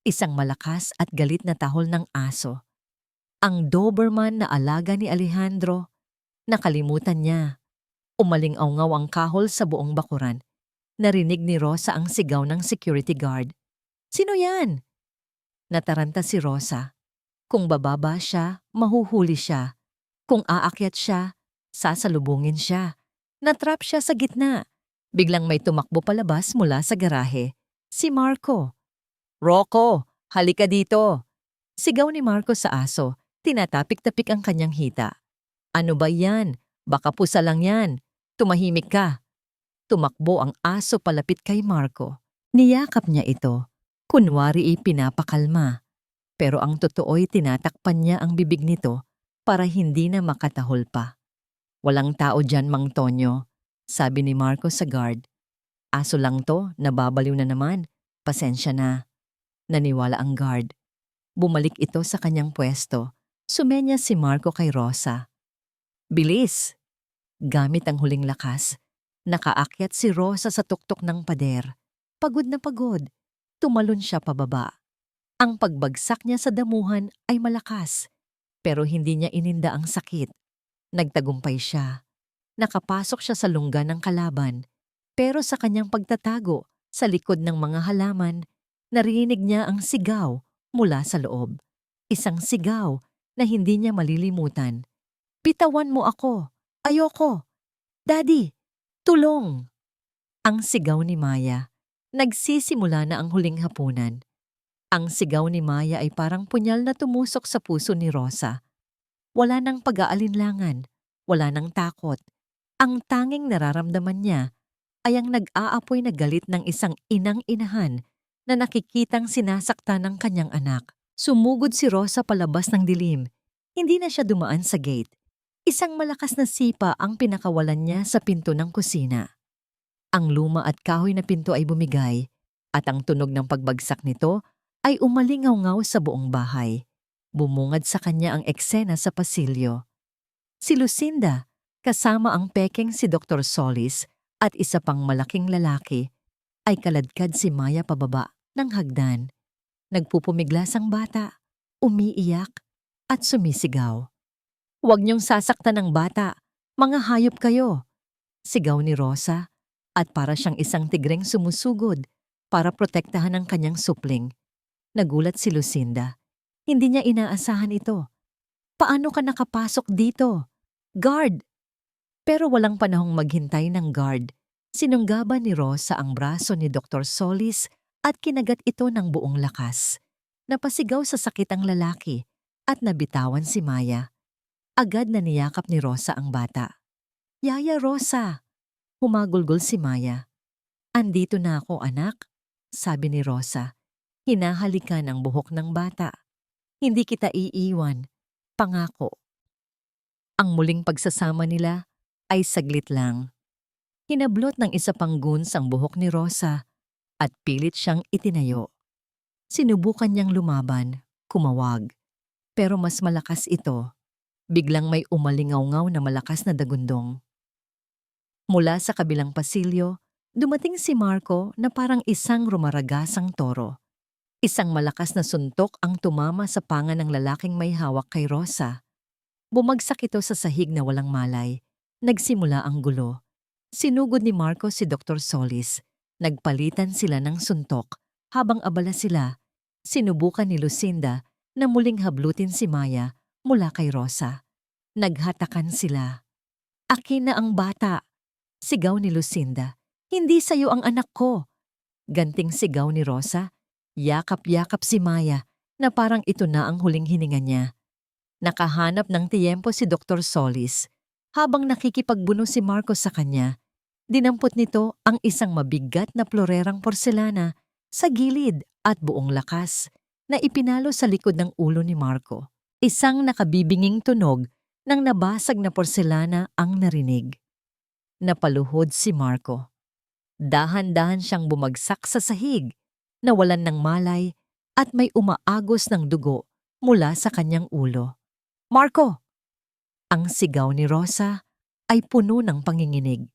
Isang malakas at galit na tahol ng aso. Ang Doberman na alaga ni Alejandro. Nakalimutan niya. Umaling-awngaw ang kahol sa buong bakuran. Narinig ni Rosa ang sigaw ng security guard. "Sino yan?" Nataranta si Rosa. Kung bababa siya, mahuhuli siya. Kung aakyat siya, sasalubungin siya. Natrap siya sa gitna. Biglang may tumakbo palabas mula sa garahe. Si Marco. "Rocco, halika dito!" Sigaw ni Marco sa aso. Tinatapik-tapik ang kanyang hita. "Ano ba yan? Baka pusa lang yan. Tumahimik ka." Tumakbo ang aso palapit kay Marco. Niyakap niya ito. Kunwari pinapakalma. Pero ang totoo'y tinatakpan niya ang bibig nito para hindi na makatahol pa. "Walang tao dyan, Mang Tonyo," sabi ni Marco sa guard. "Aso lang to, nababaliw na naman. Pasensya na." Naniwala ang guard. Bumalik ito sa kanyang pwesto. Sumenya si Marco kay Rosa. "Bilis!" Gamit ang huling lakas, nakaakyat si Rosa sa tuktok ng pader. Pagod na pagod. Tumalon siya pababa. Ang pagbagsak niya sa damuhan ay malakas, pero hindi niya ininda ang sakit. Nagtagumpay siya. Nakapasok siya sa lungga ng kalaban, pero sa kanyang pagtatago sa likod ng mga halaman, narinig niya ang sigaw mula sa loob. Isang sigaw na hindi niya malilimutan. "Bitawan mo ako! Ayoko! Daddy! Tulong!" Ang sigaw ni Maya. Nagsisimula na ang huling hapunan. Ang sigaw ni Maya ay parang punyal na tumusok sa puso ni Rosa. Wala nang pag-aalinlangan, wala nang takot. Ang tanging nararamdaman niya ay ang nag-aapoy na galit ng isang inang-inahan na nakikitang sinasaktan ng kanyang anak. Sumugod si Rosa palabas ng dilim. Hindi na siya dumaan sa gate. Isang malakas na sipa ang pinakawalan niya sa pinto ng kusina. Ang luma at kahoy na pinto ay bumigay at ang tunog ng pagbagsak nito ay umalingaw-ngaw sa buong bahay. Bumungad sa kanya ang eksena sa pasilyo. Si Lucinda, kasama ang peking si Dr. Solis at isa pang malaking lalaki, ay kaladkad si Maya pababa ng hagdan. Nagpupumiglas ang bata, umiiyak at sumisigaw. "Huwag niyong sasaktan ng bata, mga hayop kayo!" Sigaw ni Rosa at para siyang isang tigreng sumusugod para protektahan ang kanyang supling. Nagulat si Lucinda. Hindi niya inaasahan ito. "Paano ka nakapasok dito? Guard!" Pero walang panahong maghintay ng guard. Sinunggaban ni Rosa ang braso ni Dr. Solis at kinagat ito ng buong lakas. Napasigaw sa sakit ang lalaki at nabitawan si Maya. Agad na niyakap ni Rosa ang bata. "Yaya Rosa!" Humagulgol si Maya. "Andito na ako, anak," sabi ni Rosa. Hinahalikan ang buhok ng bata. "Hindi kita iiwan. Pangako." Ang muling pagsasama nila ay saglit lang. Hinablot ng isa pang guns ang buhok ni Rosa at pilit siyang itinayo. Sinubukan niyang lumaban, kumawag. Pero mas malakas ito. Biglang may umalingaw-ngaw na malakas na dagundong. Mula sa kabilang pasilyo, dumating si Marco na parang isang rumaragasang toro. Isang malakas na suntok ang tumama sa panga ng lalaking may hawak kay Rosa. Bumagsak ito sa sahig na walang malay. Nagsimula ang gulo. Sinugod ni Marco si Dr. Solis. Nagpalitan sila ng suntok. Habang abala sila, sinubukan ni Lucinda na muling hablutin si Maya mula kay Rosa. Naghatakan sila. "Akin na ang bata!" Sigaw ni Lucinda. "Hindi sa'yo ang anak ko!" Ganting sigaw ni Rosa. Yakap-yakap si Maya na parang ito na ang huling hininga niya. Nakahanap ng tiyempo si Dr. Solis. Habang nakikipagbuno si Marco sa kanya, dinampot nito ang isang mabigat na plorerang porselana sa gilid at buong lakas na ipinalo sa likod ng ulo ni Marco. Isang nakabibinging tunog ng nabasag na porselana ang narinig. Napaluhod si Marco. Dahan-dahan siyang bumagsak sa sahig, nawalan ng malay at may umaagos ng dugo mula sa kanyang ulo. "Marco!" Ang sigaw ni Rosa ay puno ng panginginig.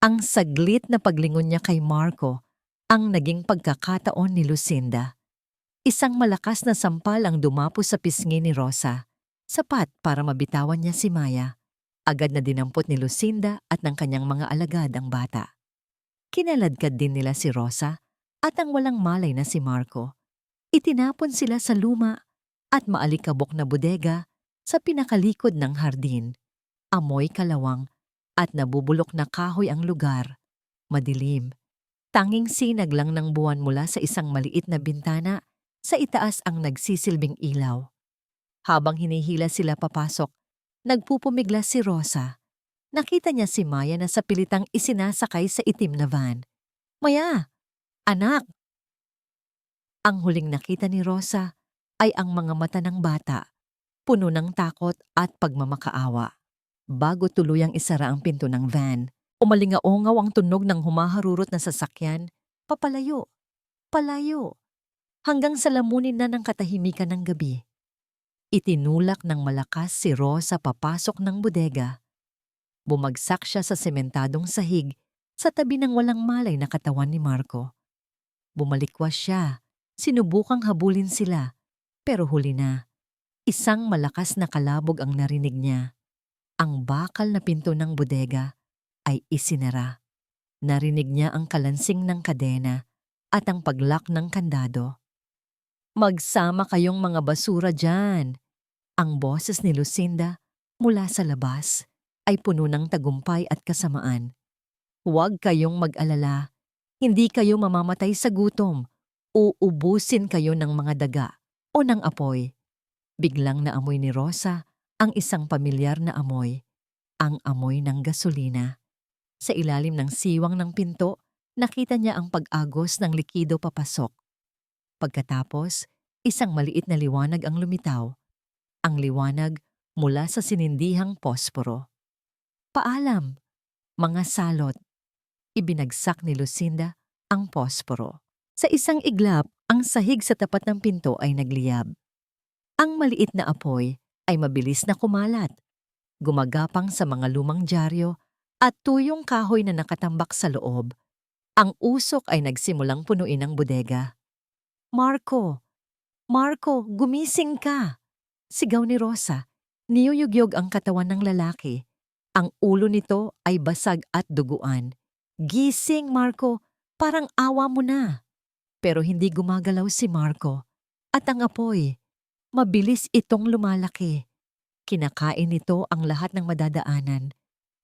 Ang saglit na paglingon niya kay Marco ang naging pagkakataon ni Lucinda. Isang malakas na sampal ang dumapo sa pisngi ni Rosa, sapat para mabitawan niya si Maya. Agad na dinampot ni Lucinda at ng kanyang mga alagad ang bata. Kinaladkad din nila si Rosa at ang walang malay na si Marco. Itinapon sila sa luma at maalikabok na bodega sa pinakalikod ng hardin. Amoy kalawang at nabubulok na kahoy ang lugar. Madilim. Tanging sinag lang ng buwan mula sa isang maliit na bintana sa itaas ang nagsisilbing ilaw. Habang hinihila sila papasok, nagpupumiglas si Rosa. Nakita niya si Maya na sa pilitang isinasakay sa itim na van. "Maya! Anak!" Ang huling nakita ni Rosa ay ang mga mata ng bata, puno ng takot at pagmamakaawa. Bago tuluyang isara ang pinto ng van, umalingaongaw ang tunog ng humaharurot na sasakyan, papalayo, palayo, hanggang sa lamunin na ng katahimikan ng gabi. Itinulak ng malakas si Rosa papasok ng bodega. Bumagsak siya sa sementadong sahig sa tabi ng walang malay na katawan ni Marco. Bumalikwas siya, sinubukang habulin sila, pero huli na. Isang malakas na kalabog ang narinig niya. Ang bakal na pinto ng bodega ay isinara. Narinig niya ang kalansing ng kadena at ang paglak ng kandado. "Magsama kayong mga basura dyan!" Ang boses ni Lucinda mula sa labas ay puno ng tagumpay at kasamaan. "Huwag kayong mag-alala. Hindi kayo mamamatay sa gutom. Uubusin kayo ng mga daga o ng apoy." Biglang naamoy ni Rosa ang isang pamilyar na amoy, ang amoy ng gasolina. Sa ilalim ng siwang ng pinto, nakita niya ang pag-agos ng likido papasok. Pagkatapos, isang maliit na liwanag ang lumitaw. Ang liwanag mula sa sinindihang posporo. "Paalam, mga salot." Ibinagsak ni Lucinda ang posporo. Sa isang iglap, ang sahig sa tapat ng pinto ay nagliyab. Ang maliit na apoy ay mabilis na kumalat, gumagapang sa mga lumang dyaryo at tuyong kahoy na nakatambak sa loob. Ang usok ay nagsimulang punuin ang bodega. "Marco! Marco, gumising ka!" Sigaw ni Rosa. Niyuyugyog ang katawan ng lalaki. Ang ulo nito ay basag at duguan. "Gising, Marco! Parang awa mo na!" Pero hindi gumagalaw si Marco. At ang apoy, mabilis itong lumalaki. Kinakain nito ang lahat ng madadaanan.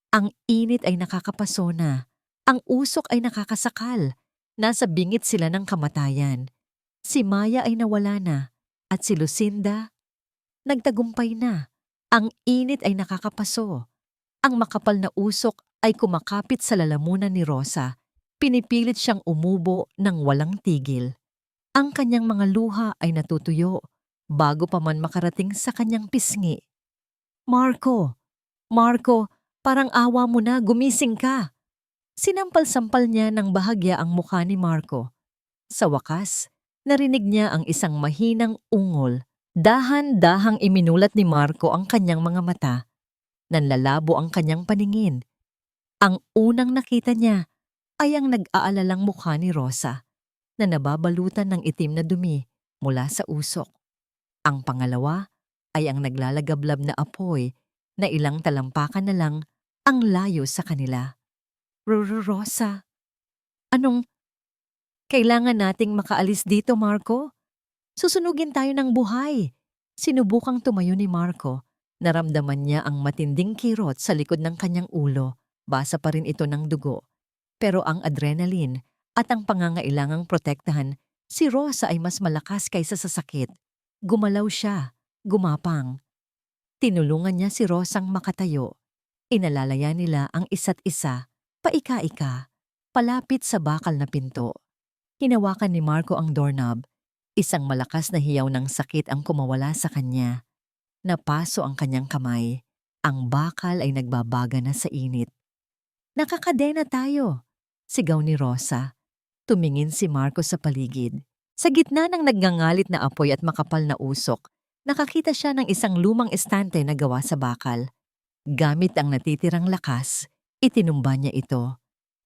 Ang init ay nakakapasona. Ang usok ay nakakasakal. Nasa bingit sila ng kamatayan. Si Maya ay nawala na. At si Lucinda, nagtagumpay na. Ang init ay nakakapaso. Ang makapal na usok ay kumakapit sa lalamunan ni Rosa. Pinipilit siyang umubo ng walang tigil. Ang kanyang mga luha ay natutuyo bago pa man makarating sa kanyang pisngi. "Marco! Marco! Parang awa mo na, gumising ka!" Sinampal-sampal niya ng bahagya ang mukha ni Marco. Sa wakas, narinig niya ang isang mahinang ungol. Dahan-dahang iminulat ni Marco ang kanyang mga mata. Nanlalabo ang kanyang paningin. Ang unang nakita niya ay ang nag-aalalang mukha ni Rosa na nababalutan ng itim na dumi mula sa usok. Ang pangalawa ay ang naglalagablab na apoy na ilang talampakan na lang ang layo sa kanila. "Rosa, anong kailangan nating makaalis dito, Marco? Susunugin tayo ng buhay." Sinubukang tumayo ni Marco. Naramdaman niya ang matinding kirot sa likod ng kanyang ulo. Basa pa rin ito ng dugo. Pero ang adrenaline at ang pangangailangang protektahan, si Rosa ay mas malakas kaysa sa sakit. Gumalaw siya, gumapang. Tinulungan niya si Rosang makatayo. Inalalaya nila ang isa't isa, paika-ika, palapit sa bakal na pinto. Hinawakan ni Marco ang doorknob. Isang malakas na hiyaw ng sakit ang kumawala sa kanya. Napaso ang kanyang kamay. Ang bakal ay nagbabaga na sa init. "Nakakadena tayo!" Sigaw ni Rosa. Tumingin si Marco sa paligid. Sa gitna ng nagngangalit na apoy at makapal na usok, nakakita siya ng isang lumang estante na gawa sa bakal. Gamit ang natitirang lakas, itinumba niya ito.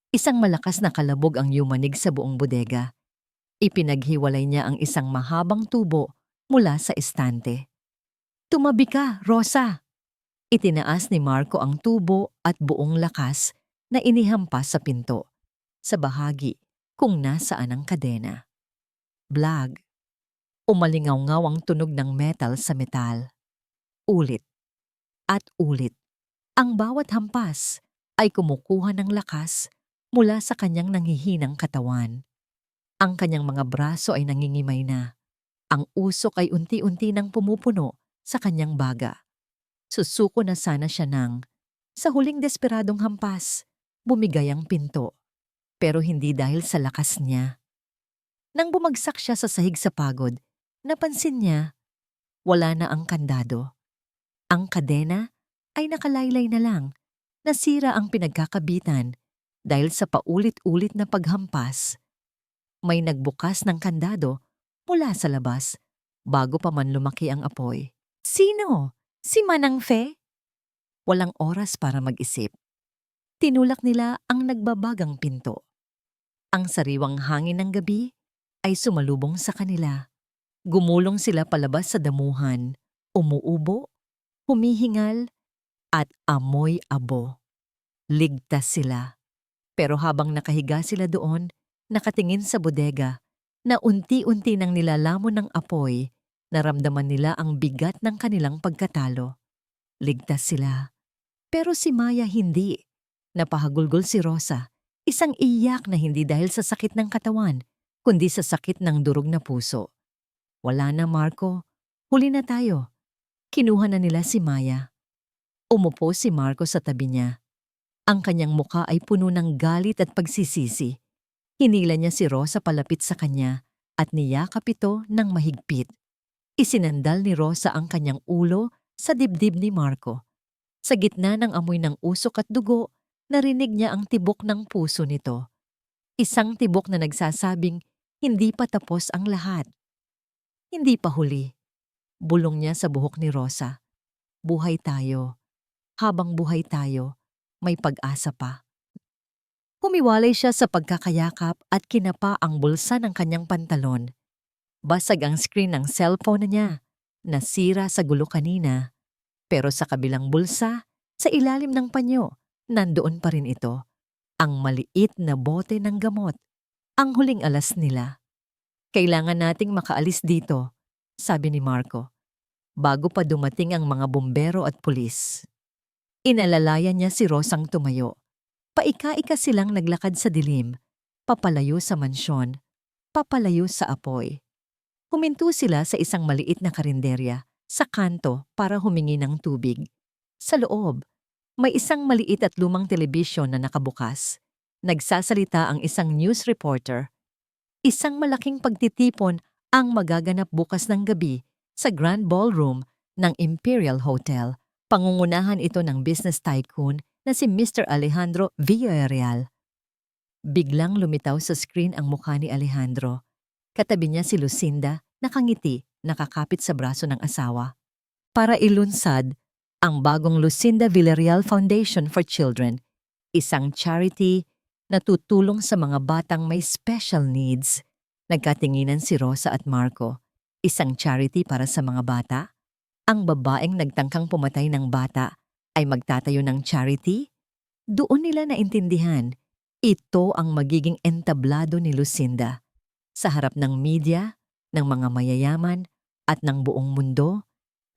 Isang malakas na kalabog ang yumanig sa buong bodega. Ipinaghiwalay niya ang isang mahabang tubo mula sa estante. "Tumabi ka, Rosa!" Itinaas ni Marco ang tubo at buong lakas na inihampas sa pinto. sa bahagi kung nasaan ang kadena. Blag. Umalingaw-ngaw ang tunog ng metal sa metal. Ulit at ulit. Ang bawat hampas ay kumukuha ng lakas mula sa kanyang nanghihinang katawan. Ang kanyang mga braso ay nangingimay na. Ang usok ay unti-unti nang pumupuno sa kanyang baga. Susuko na sana siya sa huling desperadong hampas, bumigay ang pinto. Pero hindi dahil sa lakas niya. Nang bumagsak siya sa sahig sa pagod, napansin niya, wala na ang kandado. Ang kadena ay nakalaylay na lang. Nasira ang pinagkakabitan dahil sa paulit-ulit na paghampas. May nagbukas ng kandado mula sa labas bago pa man lumaki ang apoy. Sino? Si Manang Fe? Walang oras para mag-isip. Tinulak nila ang nagbabagang pinto. Ang sariwang hangin ng gabi ay sumalubong sa kanila. Gumulong sila palabas sa damuhan, umuubo, humihingal, at amoy abo. Ligtas sila. Pero habang nakahiga sila doon, nakatingin sa bodega, na unti-unti nang nilalamon ng apoy, naramdaman nila ang bigat ng kanilang pagkatalo. Ligtas sila. Pero si Maya hindi. Napahagulgol si Rosa, isang iyak na hindi dahil sa sakit ng katawan, kundi sa sakit ng durog na puso. Wala na, Marco. Huli na tayo. Kinuha na nila si Maya. Umupo si Marco sa tabi niya. Ang kanyang muka ay puno ng galit at pagsisisi. Hinila niya si Rosa palapit sa kanya at niyakap ito ng mahigpit. Isinandal ni Rosa ang kanyang ulo sa dibdib ni Marco. Sa gitna ng amoy ng usok at dugo, narinig niya ang tibok ng puso nito. Isang tibok na nagsasabing, hindi pa tapos ang lahat. Hindi pa huli. Bulong niya sa buhok ni Rosa. Buhay tayo. Habang buhay tayo, may pag-asa pa. Humiwalay siya sa pagkakayakap at kinapa ang bulsa ng kanyang pantalon. Basag ang screen ng cellphone niya, nasira sa gulo kanina. Pero sa kabilang bulsa, sa ilalim ng panyo, nandoon pa rin ito. Ang maliit na bote ng gamot. Ang huling alas nila. Kailangan nating makaalis dito, sabi ni Marco. Bago pa dumating ang mga bumbero at pulis. Inalalayan niya si Rosang tumayo. Paika-ika silang naglakad sa dilim, papalayo sa mansyon, papalayo sa apoy. Huminto sila sa isang maliit na karinderya sa kanto para humingi ng tubig. Sa loob, may isang maliit at lumang telebisyon na nakabukas. Nagsasalita ang isang news reporter. Isang malaking pagtitipon ang magaganap bukas ng gabi sa Grand Ballroom ng Imperial Hotel. Pangungunahan ito ng business tycoon na si Mr. Alejandro Villarreal. Biglang lumitaw sa screen ang mukha ni Alejandro. Katabi niya si Lucinda, nakangiti, nakakapit sa braso ng asawa. Para ilunsad ang bagong Lucinda Villarreal Foundation for Children, isang charity na tutulong sa mga batang may special needs. Nagkatinginan si Rosa at Marco. Isang charity para sa mga bata? Ang babaeng nagtangkang pumatay ng bata ay magtatayo ng charity? Doon nila naintindihan, ito ang magiging entablado ni Lucinda. Sa harap ng media, ng mga mayayaman, at ng buong mundo,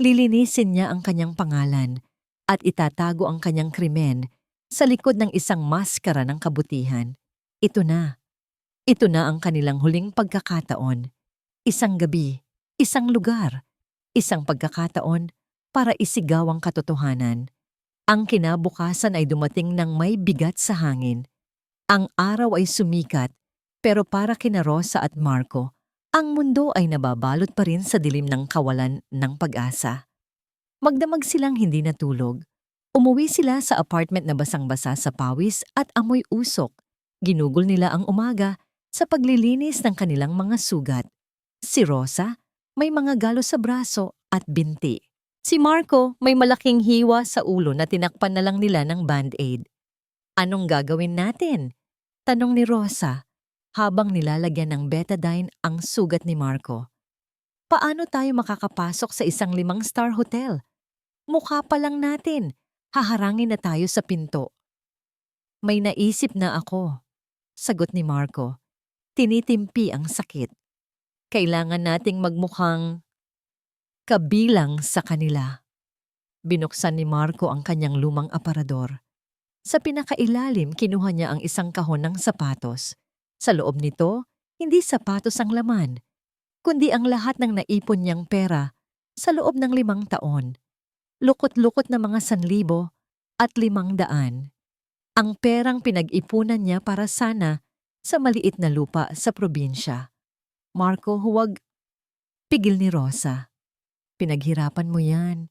lilinisin niya ang kanyang pangalan at itatago ang kanyang krimen sa likod ng isang maskara ng kabutihan. Ito na. Ito na ang kanilang huling pagkakataon. Isang gabi, isang lugar, isang pagkakataon para isigaw ang katotohanan. Ang kinabukasan ay dumating ng may bigat sa hangin. Ang araw ay sumikat, pero para kina Rosa at Marco, ang mundo ay nababalot pa rin sa dilim ng kawalan ng pag-asa. Magdamag silang hindi natulog. Umuwi sila sa apartment na basang-basa sa pawis at amoy usok. Ginugol nila ang umaga sa paglilinis ng kanilang mga sugat. Si Rosa, may mga galo sa braso at binti. Si Marco, may malaking hiwa sa ulo na tinakpan na lang nila ng band-aid. Anong gagawin natin? Tanong ni Rosa, habang nilalagyan ng betadine ang sugat ni Marco. Paano tayo makakapasok sa isang 5-star hotel? Mukha pa lang natin. Haharangin na tayo sa pinto. May naisip na ako. Sagot ni Marco. Tinitimpi ang sakit. Kailangan nating magmukhang kabilang sa kanila. Binuksan ni Marco ang kanyang lumang aparador. Sa pinakailalim, kinuha niya ang isang kahon ng sapatos. Sa loob nito, hindi sapatos ang laman, kundi ang lahat ng naipon niyang pera sa loob ng 5 taon. Lukot-lukot na mga 1,000 at 500. Ang perang pinag-ipunan niya para sana sa maliit na lupa sa probinsya. Marco, huwag. Pigil ni Rosa. Pinaghirapan mo yan.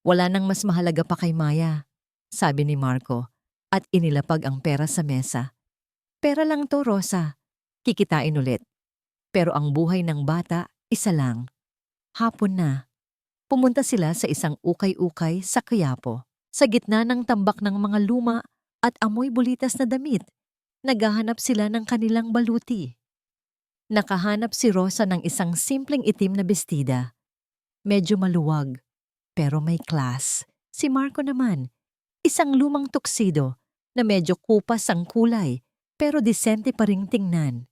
Wala nang mas mahalaga pa kay Maya, sabi ni Marco at inilapag ang pera sa mesa. Pera lang to, Rosa. Kikitain ulit. Pero ang buhay ng bata, isa lang. Hapon na. Pumunta sila sa isang ukay-ukay sa Quiapo. Sa gitna ng tambak ng mga luma at amoy bulitas na damit, naghahanap sila ng kanilang baluti. Nakahanap si Rosa ng isang simpleng itim na bestida. Medyo maluwag, pero may class. Si Marco naman, isang lumang tuxedo na medyo kupas ang kulay, pero disente pa ring tingnan.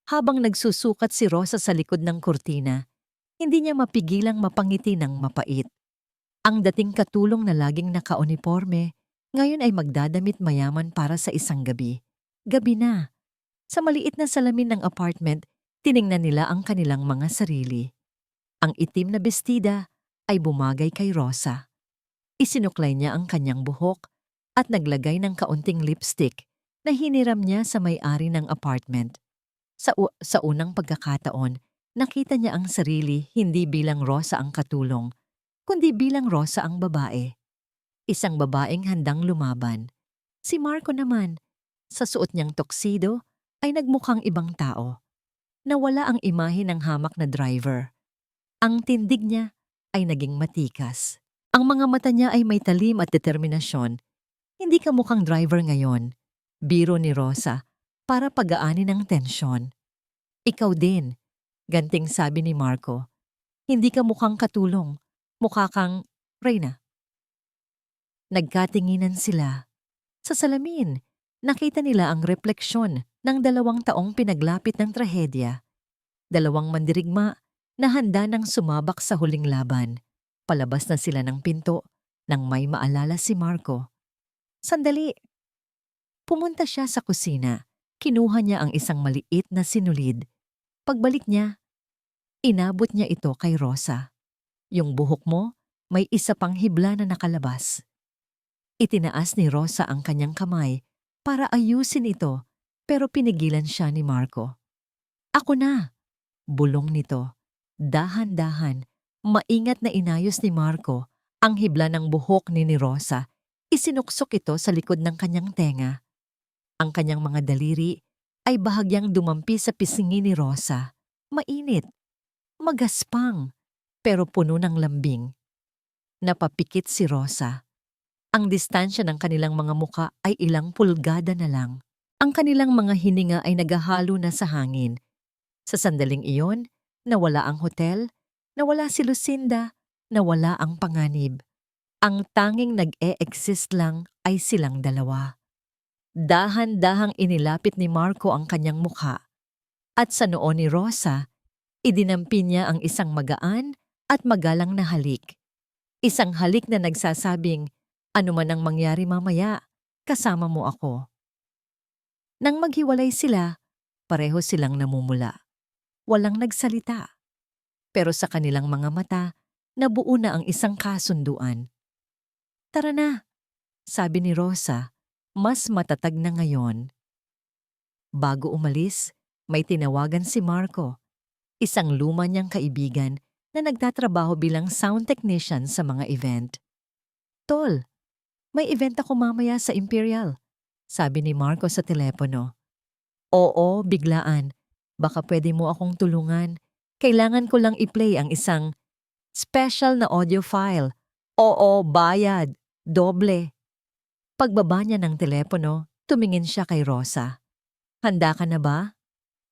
Habang nagsusukat si Rosa sa likod ng kurtina, hindi niya mapigilang mapangiti ng mapait. Ang dating katulong na laging naka-uniforme, ngayon ay magdadamit mayaman para sa isang gabi. Gabi na. Sa maliit na salamin ng apartment, tiningnan nila ang kanilang mga sarili. Ang itim na bestida ay bumagay kay Rosa. Isinuklay niya ang kanyang buhok at naglagay ng kaunting lipstick na hiniram niya sa may-ari ng apartment. Sa unang pagkakataon, nakita niya ang sarili hindi bilang Rosa ang katulong, kundi bilang Rosa ang babae. Isang babaeng handang lumaban. Si Marco naman, sa suot niyang tuxedo, ay nagmukhang ibang tao. Nawala ang imahe ng hamak na driver. Ang tindig niya ay naging matikas. Ang mga mata niya ay may talim at determinasyon. Hindi ka mukhang driver ngayon. Biro ni Rosa para pagaanin ang tensyon. Ikaw din, ganting sabi ni Marco. Hindi ka mukhang katulong. Mukha kang Reyna. Nagkatinginan sila. Sa salamin, nakita nila ang refleksyon ng 2 taong pinaglapit ng trahedya. 2 mandirigma na handa nang sumabak sa huling laban. Palabas na sila ng pinto nang may maalala si Marco. Sandali. Pumunta siya sa kusina. Kinuha niya ang isang maliit na sinulid. Pagbalik niya, inabot niya ito kay Rosa. Yung buhok mo, may isa pang hibla na nakalabas. Itinaas ni Rosa ang kanyang kamay para ayusin ito, pero pinigilan siya ni Marco. Ako na! Bulong nito. Dahan-dahan, maingat na inayos ni Marco ang hibla ng buhok ni Rosa. Isinuksok ito sa likod ng kanyang tenga. Ang kanyang mga daliri ay bahagyang dumampi sa pisngi ni Rosa. Mainit, magaspang, pero puno ng lambing. Napapikit si Rosa. Ang distansya ng kanilang mga muka ay ilang pulgada na lang. Ang kanilang mga hininga ay naghahalo na sa hangin. Sa sandaling iyon, nawala ang hotel, nawala si Lucinda, nawala ang panganib. Ang tanging nag-e-exist lang ay silang dalawa. Dahan-dahang inilapit ni Marco ang kanyang mukha. At sa noo ni Rosa, idinampi niya ang isang magaan at magalang na halik. Isang halik na nagsasabing, ano man ang mangyari mamaya, kasama mo ako. Nang maghiwalay sila, pareho silang namumula. Walang nagsalita. Pero sa kanilang mga mata, nabuo na ang isang kasunduan. Tara na, sabi ni Rosa, mas matatag na ngayon. Bago umalis, may tinawagan si Marco, isang luma niyang kaibigan na nagtatrabaho bilang sound technician sa mga event. Tol, may event ako mamaya sa Imperial, sabi ni Marco sa telepono. Oo, biglaan. Baka pwede mo akong tulungan. Kailangan ko lang i-play ang isang special na audio file. Oo, bayad. Doble. Pagbaba niya ng telepono, tumingin siya kay Rosa. Handa ka na ba?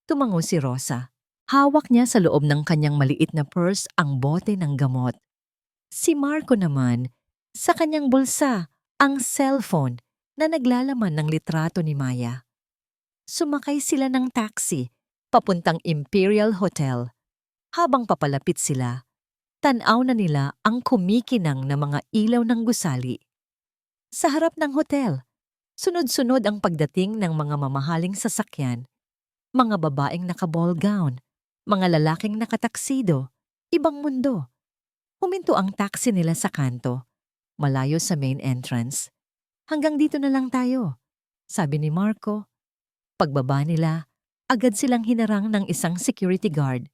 Tumango si Rosa. Hawak niya sa loob ng kanyang maliit na purse ang bote ng gamot. Si Marco naman, sa kanyang bulsa, ang cellphone na naglalaman ng litrato ni Maya. Sumakay sila ng taxi papuntang Imperial Hotel. Habang papalapit sila, tanaw na nila ang kumikinang na mga ilaw ng gusali. Sa harap ng hotel, sunod-sunod ang pagdating ng mga mamahaling sasakyan, mga babaeng naka-ball gown, mga lalaking nakataksido, ibang mundo. Huminto ang taxi nila sa kanto, malayo sa main entrance. Hanggang dito na lang tayo, sabi ni Marco. Pagbaba nila, agad silang hinarang ng isang security guard.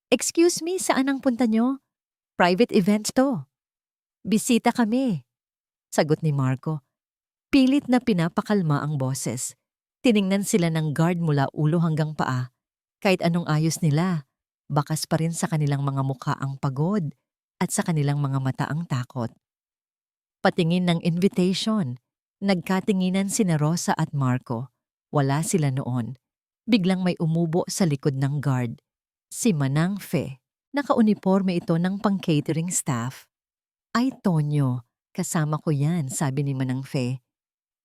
Excuse me, saan ang punta nyo? Private event to. Bisita kami, sagot ni Marco. Pilit na pinapakalma ang boses. Tiningnan sila ng guard mula ulo hanggang paa. Kahit anong ayos nila, bakas pa rin sa kanilang mga mukha ang pagod at sa kanilang mga mata ang takot. Patingin ng invitation, nagkatinginan sina Rosa at Marco. Wala sila noon. Biglang may umubo sa likod ng guard. Si Manang Fe. Nakauniporme ito ng pang-catering staff. Ay, Tonyo, kasama ko yan, sabi ni Manang Fe.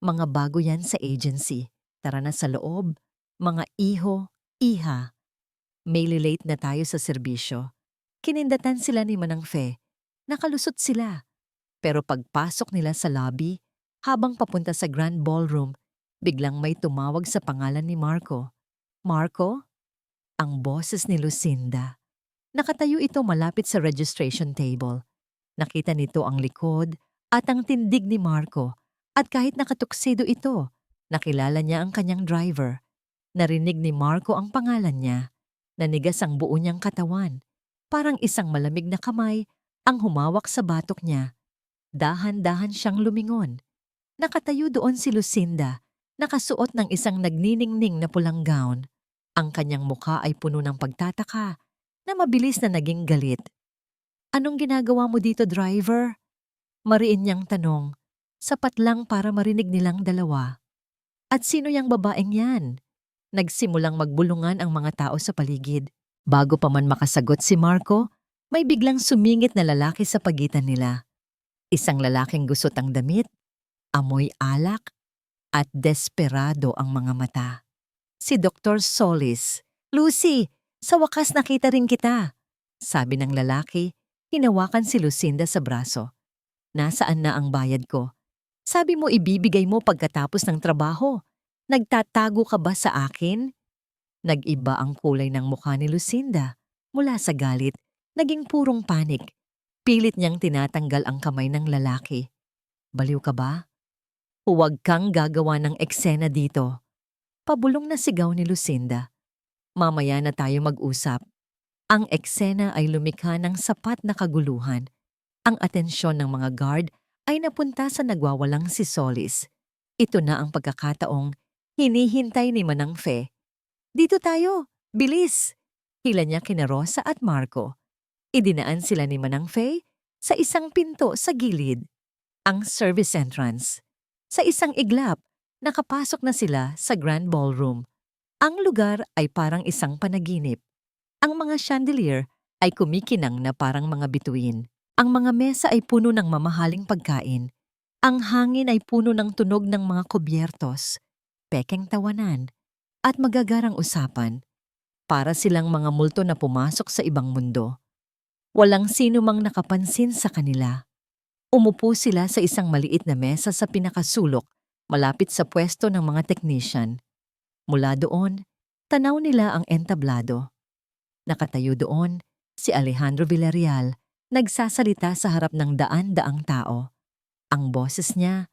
Mga bago yan sa agency. Tara na sa loob. Mga iho, iha. May late na tayo sa serbisyo. Kinindatan sila ni Manang Fe. Nakalusot sila. Pero pagpasok nila sa lobby, habang papunta sa grand ballroom, biglang may tumawag sa pangalan ni Marco. Marco? Ang boses ni Lucinda. Nakatayo ito malapit sa registration table. Nakita nito ang likod at ang tindig ni Marco at kahit nakatuksido ito, nakilala niya ang kanyang driver. Narinig ni Marco ang pangalan niya. Nanigas ang buo niyang katawan. Parang isang malamig na kamay ang humawak sa batok niya. Dahan-dahan siyang lumingon. Nakatayo doon si Lucinda, nakasuot ng isang nagniningning na pulang gown. Ang kanyang mukha ay puno ng pagtataka na mabilis na naging galit. Anong ginagawa mo dito, driver? Mariin niyang tanong, sapat lang para marinig nilang dalawa. At sino yang babaeng yan? Nagsimulang magbulungan ang mga tao sa paligid. Bago pa man makasagot si Marco, may biglang sumingit na lalaki sa pagitan nila. Isang lalaking gusot ang damit, amoy alak, at desperado ang mga mata. Si Dr. Solis. Lucy, sa wakas nakita rin kita, sabi ng lalaki, hinawakan si Lucinda sa braso. Nasaan na ang bayad ko? Sabi mo ibibigay mo pagkatapos ng trabaho. Nagtatago ka ba sa akin? Nag-iba ang kulay ng mukha ni Lucinda. Mula sa galit, naging purong panik. Pilit niyang tinatanggal ang kamay ng lalaki. Baliw ka ba? Huwag kang gagawa ng eksena dito. Pabulong na sigaw ni Lucinda. Mamaya na tayo mag-usap. Ang eksena ay lumikha ng sapat na kaguluhan. Ang atensyon ng mga guard ay napunta sa nagwawalang si Solis. Ito na ang pagkakataong hinihintay ni Manang Fe. Dito tayo, bilis! Hila niya kina Rosa at Marco. Idinaan sila ni Manang Fe sa isang pinto sa gilid, ang service entrance. Sa isang iglap, nakapasok na sila sa grand ballroom. Ang lugar ay parang isang panaginip. Ang mga chandelier ay kumikinang na parang mga bituin. Ang mga mesa ay puno ng mamahaling pagkain. Ang hangin ay puno ng tunog ng mga kubyertos, pekeng tawanan, at magagarang usapan. Para silang mga multo na pumasok sa ibang mundo. Walang sino mang nakapansin sa kanila. Umupo sila sa isang maliit na mesa sa pinakasulok, malapit sa pwesto ng mga technician. Mula doon, tanaw nila ang entablado. Nakatayo doon, si Alejandro Villarreal, nagsasalita sa harap ng daan-daang tao. Ang boses niya,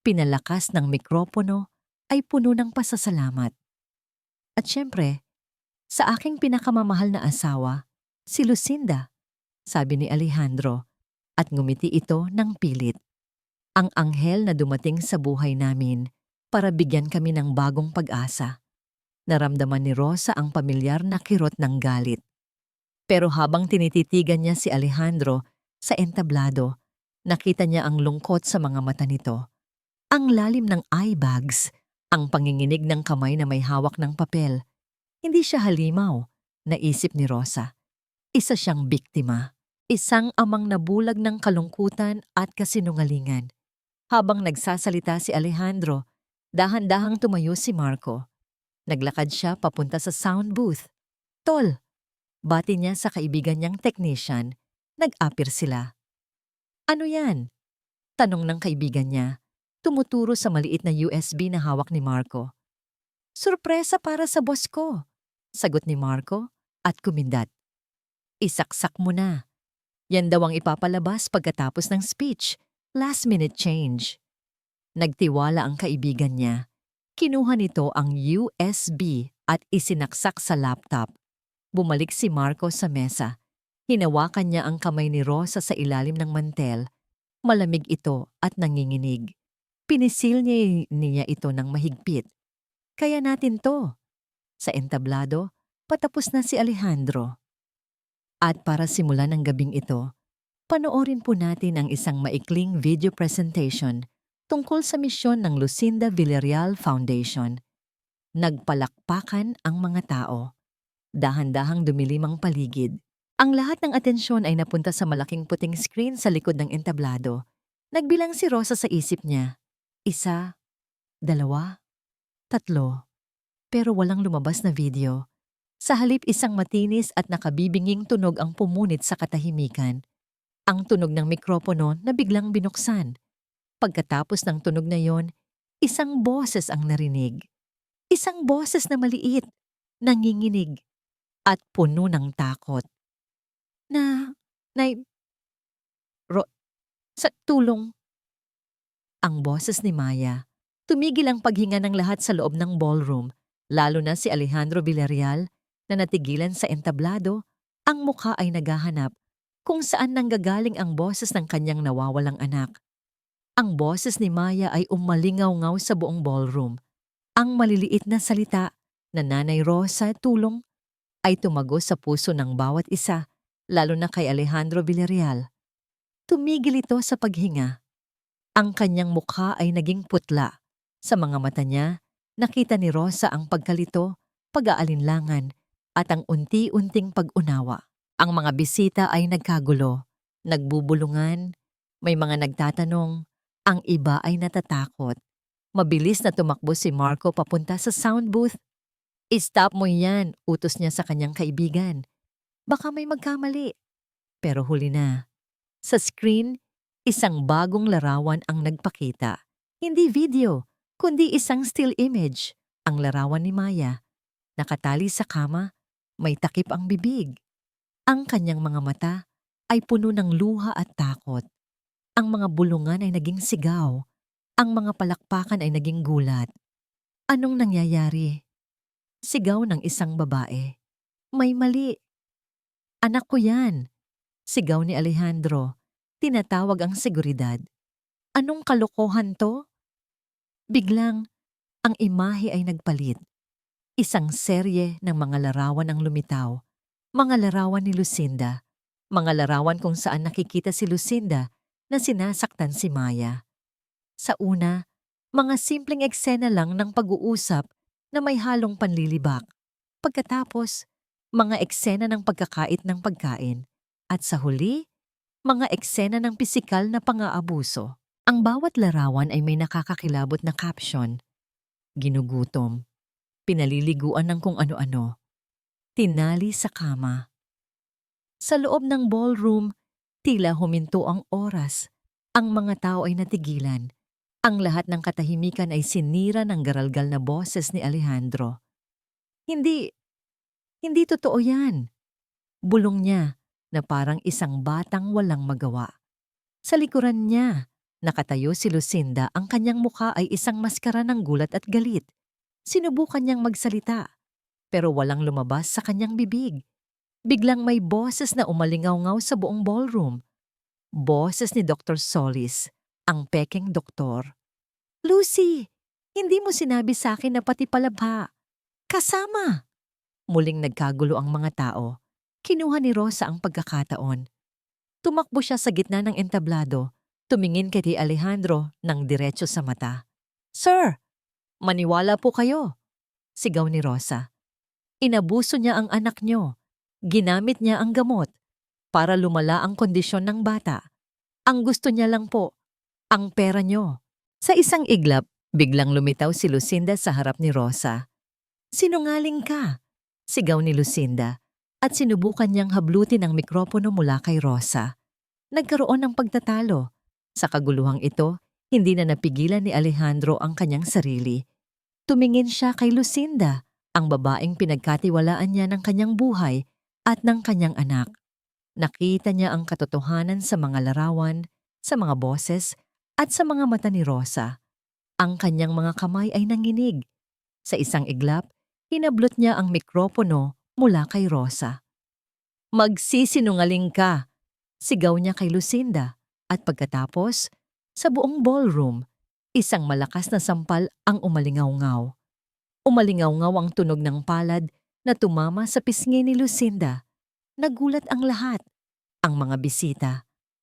pinalakas ng mikropono, ay puno ng pasasalamat. At syempre, sa aking pinakamamahal na asawa, si Lucinda, sabi ni Alejandro, at ngumiti ito ng pilit. Ang anghel na dumating sa buhay namin para bigyan kami ng bagong pag-asa. Naramdaman ni Rosa ang pamilyar na kirot ng galit. Pero habang tinititigan niya si Alejandro sa entablado, nakita niya ang lungkot sa mga mata nito. Ang lalim ng eye bags, ang panginginig ng kamay na may hawak ng papel. Hindi siya halimaw, naisip ni Rosa. Isa siyang biktima. Isang amang nabulag ng kalungkutan at kasinungalingan. Habang nagsasalita si Alejandro, dahan-dahang tumayo si Marco. Naglakad siya papunta sa sound booth. Tol, bati niya sa kaibigan niyang technician. Nag-appear sila. Ano yan? Tanong ng kaibigan niya. Tumuturo sa maliit na USB na hawak ni Marco. Surpresa para sa boss ko, sagot ni Marco at kumindat. Isaksak mo na. Yan daw ang ipapalabas pagkatapos ng speech. Last minute change. Nagtiwala ang kaibigan niya. Kinuha nito ang USB at isinaksak sa laptop. Bumalik si Marco sa mesa. Hinawakan niya ang kamay ni Rosa sa ilalim ng mantel. Malamig ito at nanginginig. Pinisil niya ito ng mahigpit. Kaya natin to. Sa entablado, patapos na si Alejandro. At para simulan ang gabing ito, panoorin po natin ang isang maikling video presentation tungkol sa misyon ng Lucinda Villarreal Foundation. Nagpalakpakan ang mga tao. Dahan-dahang dumilim ang paligid. Ang lahat ng atensyon ay napunta sa malaking puting screen sa likod ng entablado. Nagbilang si Rosa sa isip niya. 1, 2, 3. Pero walang lumabas na video. Sa halip isang matinis at nakabibinging tunog ang pumunit sa katahimikan. Ang tunog ng mikropono na biglang binuksan. Pagkatapos ng tunog na yon, isang boses ang narinig. Isang boses na maliit, nanginginig, at puno ng takot. Sa tulong. Ang boses ni Maya. Tumigil ang paghinga ng lahat sa loob ng ballroom, lalo na si Alejandro Villarreal na natigilan sa entablado, ang mukha ay naghahanap kung saan nanggagaling ang boses ng kanyang nawawalang anak. Ang boses ni Maya ay umalingaw-ngaw sa buong ballroom. Ang maliliit na salita na Nanay Rosa, tulong, ay tumago sa puso ng bawat isa, lalo na kay Alejandro Villarreal. Tumigil ito sa paghinga. Ang kanyang mukha ay naging putla. Sa mga mata niya, nakita ni Rosa ang pagkalito, pag-aalinlangan, at ang unti-unting pag-unawa. Ang mga bisita ay nagkagulo, nagbubulungan, may mga nagtatanong, ang iba ay natatakot. Mabilis na tumakbo si Marco papunta sa sound booth. "Stop mo yan," utos niya sa kanyang kaibigan. "Baka may magkamali." Pero huli na. Sa screen, isang bagong larawan ang nagpakita. Hindi video, kundi isang still image. Ang larawan ni Maya. Nakatali sa kama, may takip ang bibig. Ang kanyang mga mata ay puno ng luha at takot. Ang mga bulungan ay naging sigaw. Ang mga palakpakan ay naging gulat. Anong nangyayari? Sigaw ng isang babae. "May mali." "Anak ko yan." Sigaw ni Alejandro. Tinatawag ang seguridad. "Anong kalokohan to?" Biglang, ang imahe ay nagpalit. Isang serye ng mga larawan ang lumitaw. Mga larawan ni Lucinda. Mga larawan kung saan nakikita si Lucinda na sinasaktan si Maya. Sa una, mga simpleng eksena lang ng pag-uusap na may halong panlilibak. Pagkatapos, mga eksena ng pagkakait ng pagkain. At sa huli, mga eksena ng pisikal na pang-aabuso. Ang bawat larawan ay may nakakakilabot na caption. Ginugutom. Pinaliliguan ng kung ano-ano. Tinali sa kama. Sa loob ng ballroom, tila huminto ang oras. Ang mga tao ay natigilan. Ang lahat ng katahimikan ay sinira ng garalgal na boses ni Alejandro. Hindi totoo yan." Bulong niya na parang isang batang walang magawa. Sa likuran niya, nakatayo si Lucinda, ang kanyang mukha ay isang maskara ng gulat at galit. Sinubukan niyang magsalita, pero walang lumabas sa kanyang bibig. Biglang may boses na umalingaw-ngaw sa buong ballroom. Boses ni Dr. Solis, ang pekeng doktor. "Lucy, hindi mo sinabi sa akin na pati palabha. Kasama." Muling nagkagulo ang mga tao. Kinuha ni Rosa ang pagkakataon. Tumakbo siya sa gitna ng entablado, tumingin kay Alejandro ng diretso sa mata. "Sir, maniwala po kayo," sigaw ni Rosa. "Inabuso niya ang anak niyo. Ginamit niya ang gamot para lumala ang kondisyon ng bata. Ang gusto niya lang po, ang pera niyo." Sa isang iglap, biglang lumitaw si Lucinda sa harap ni Rosa. Sinungaling ka! Sigaw ni Lucinda at sinubukan niyang hablutin ang mikropono mula kay Rosa. Nagkaroon ng pagtatalo. Sa kaguluhang ito, hindi na napigilan ni Alejandro ang kanyang sarili. Tumingin siya kay Lucinda, ang babaeng pinagkatiwalaan niya ng kanyang buhay at ng kanyang anak. Nakita niya ang katotohanan sa mga larawan, sa mga boses, at sa mga mata ni Rosa. Ang kanyang mga kamay ay nanginig. Sa isang iglap, hinablot niya ang mikropono mula kay Rosa. Magsisinungaling ka! Sigaw niya kay Lucinda at pagkatapos, sa buong ballroom, isang malakas na sampal ang umalingaw-ngaw. Umalingaw-ngaw ang tunog ng palad na tumama sa pisngi ni Lucinda. Nagulat ang lahat. Ang mga bisita,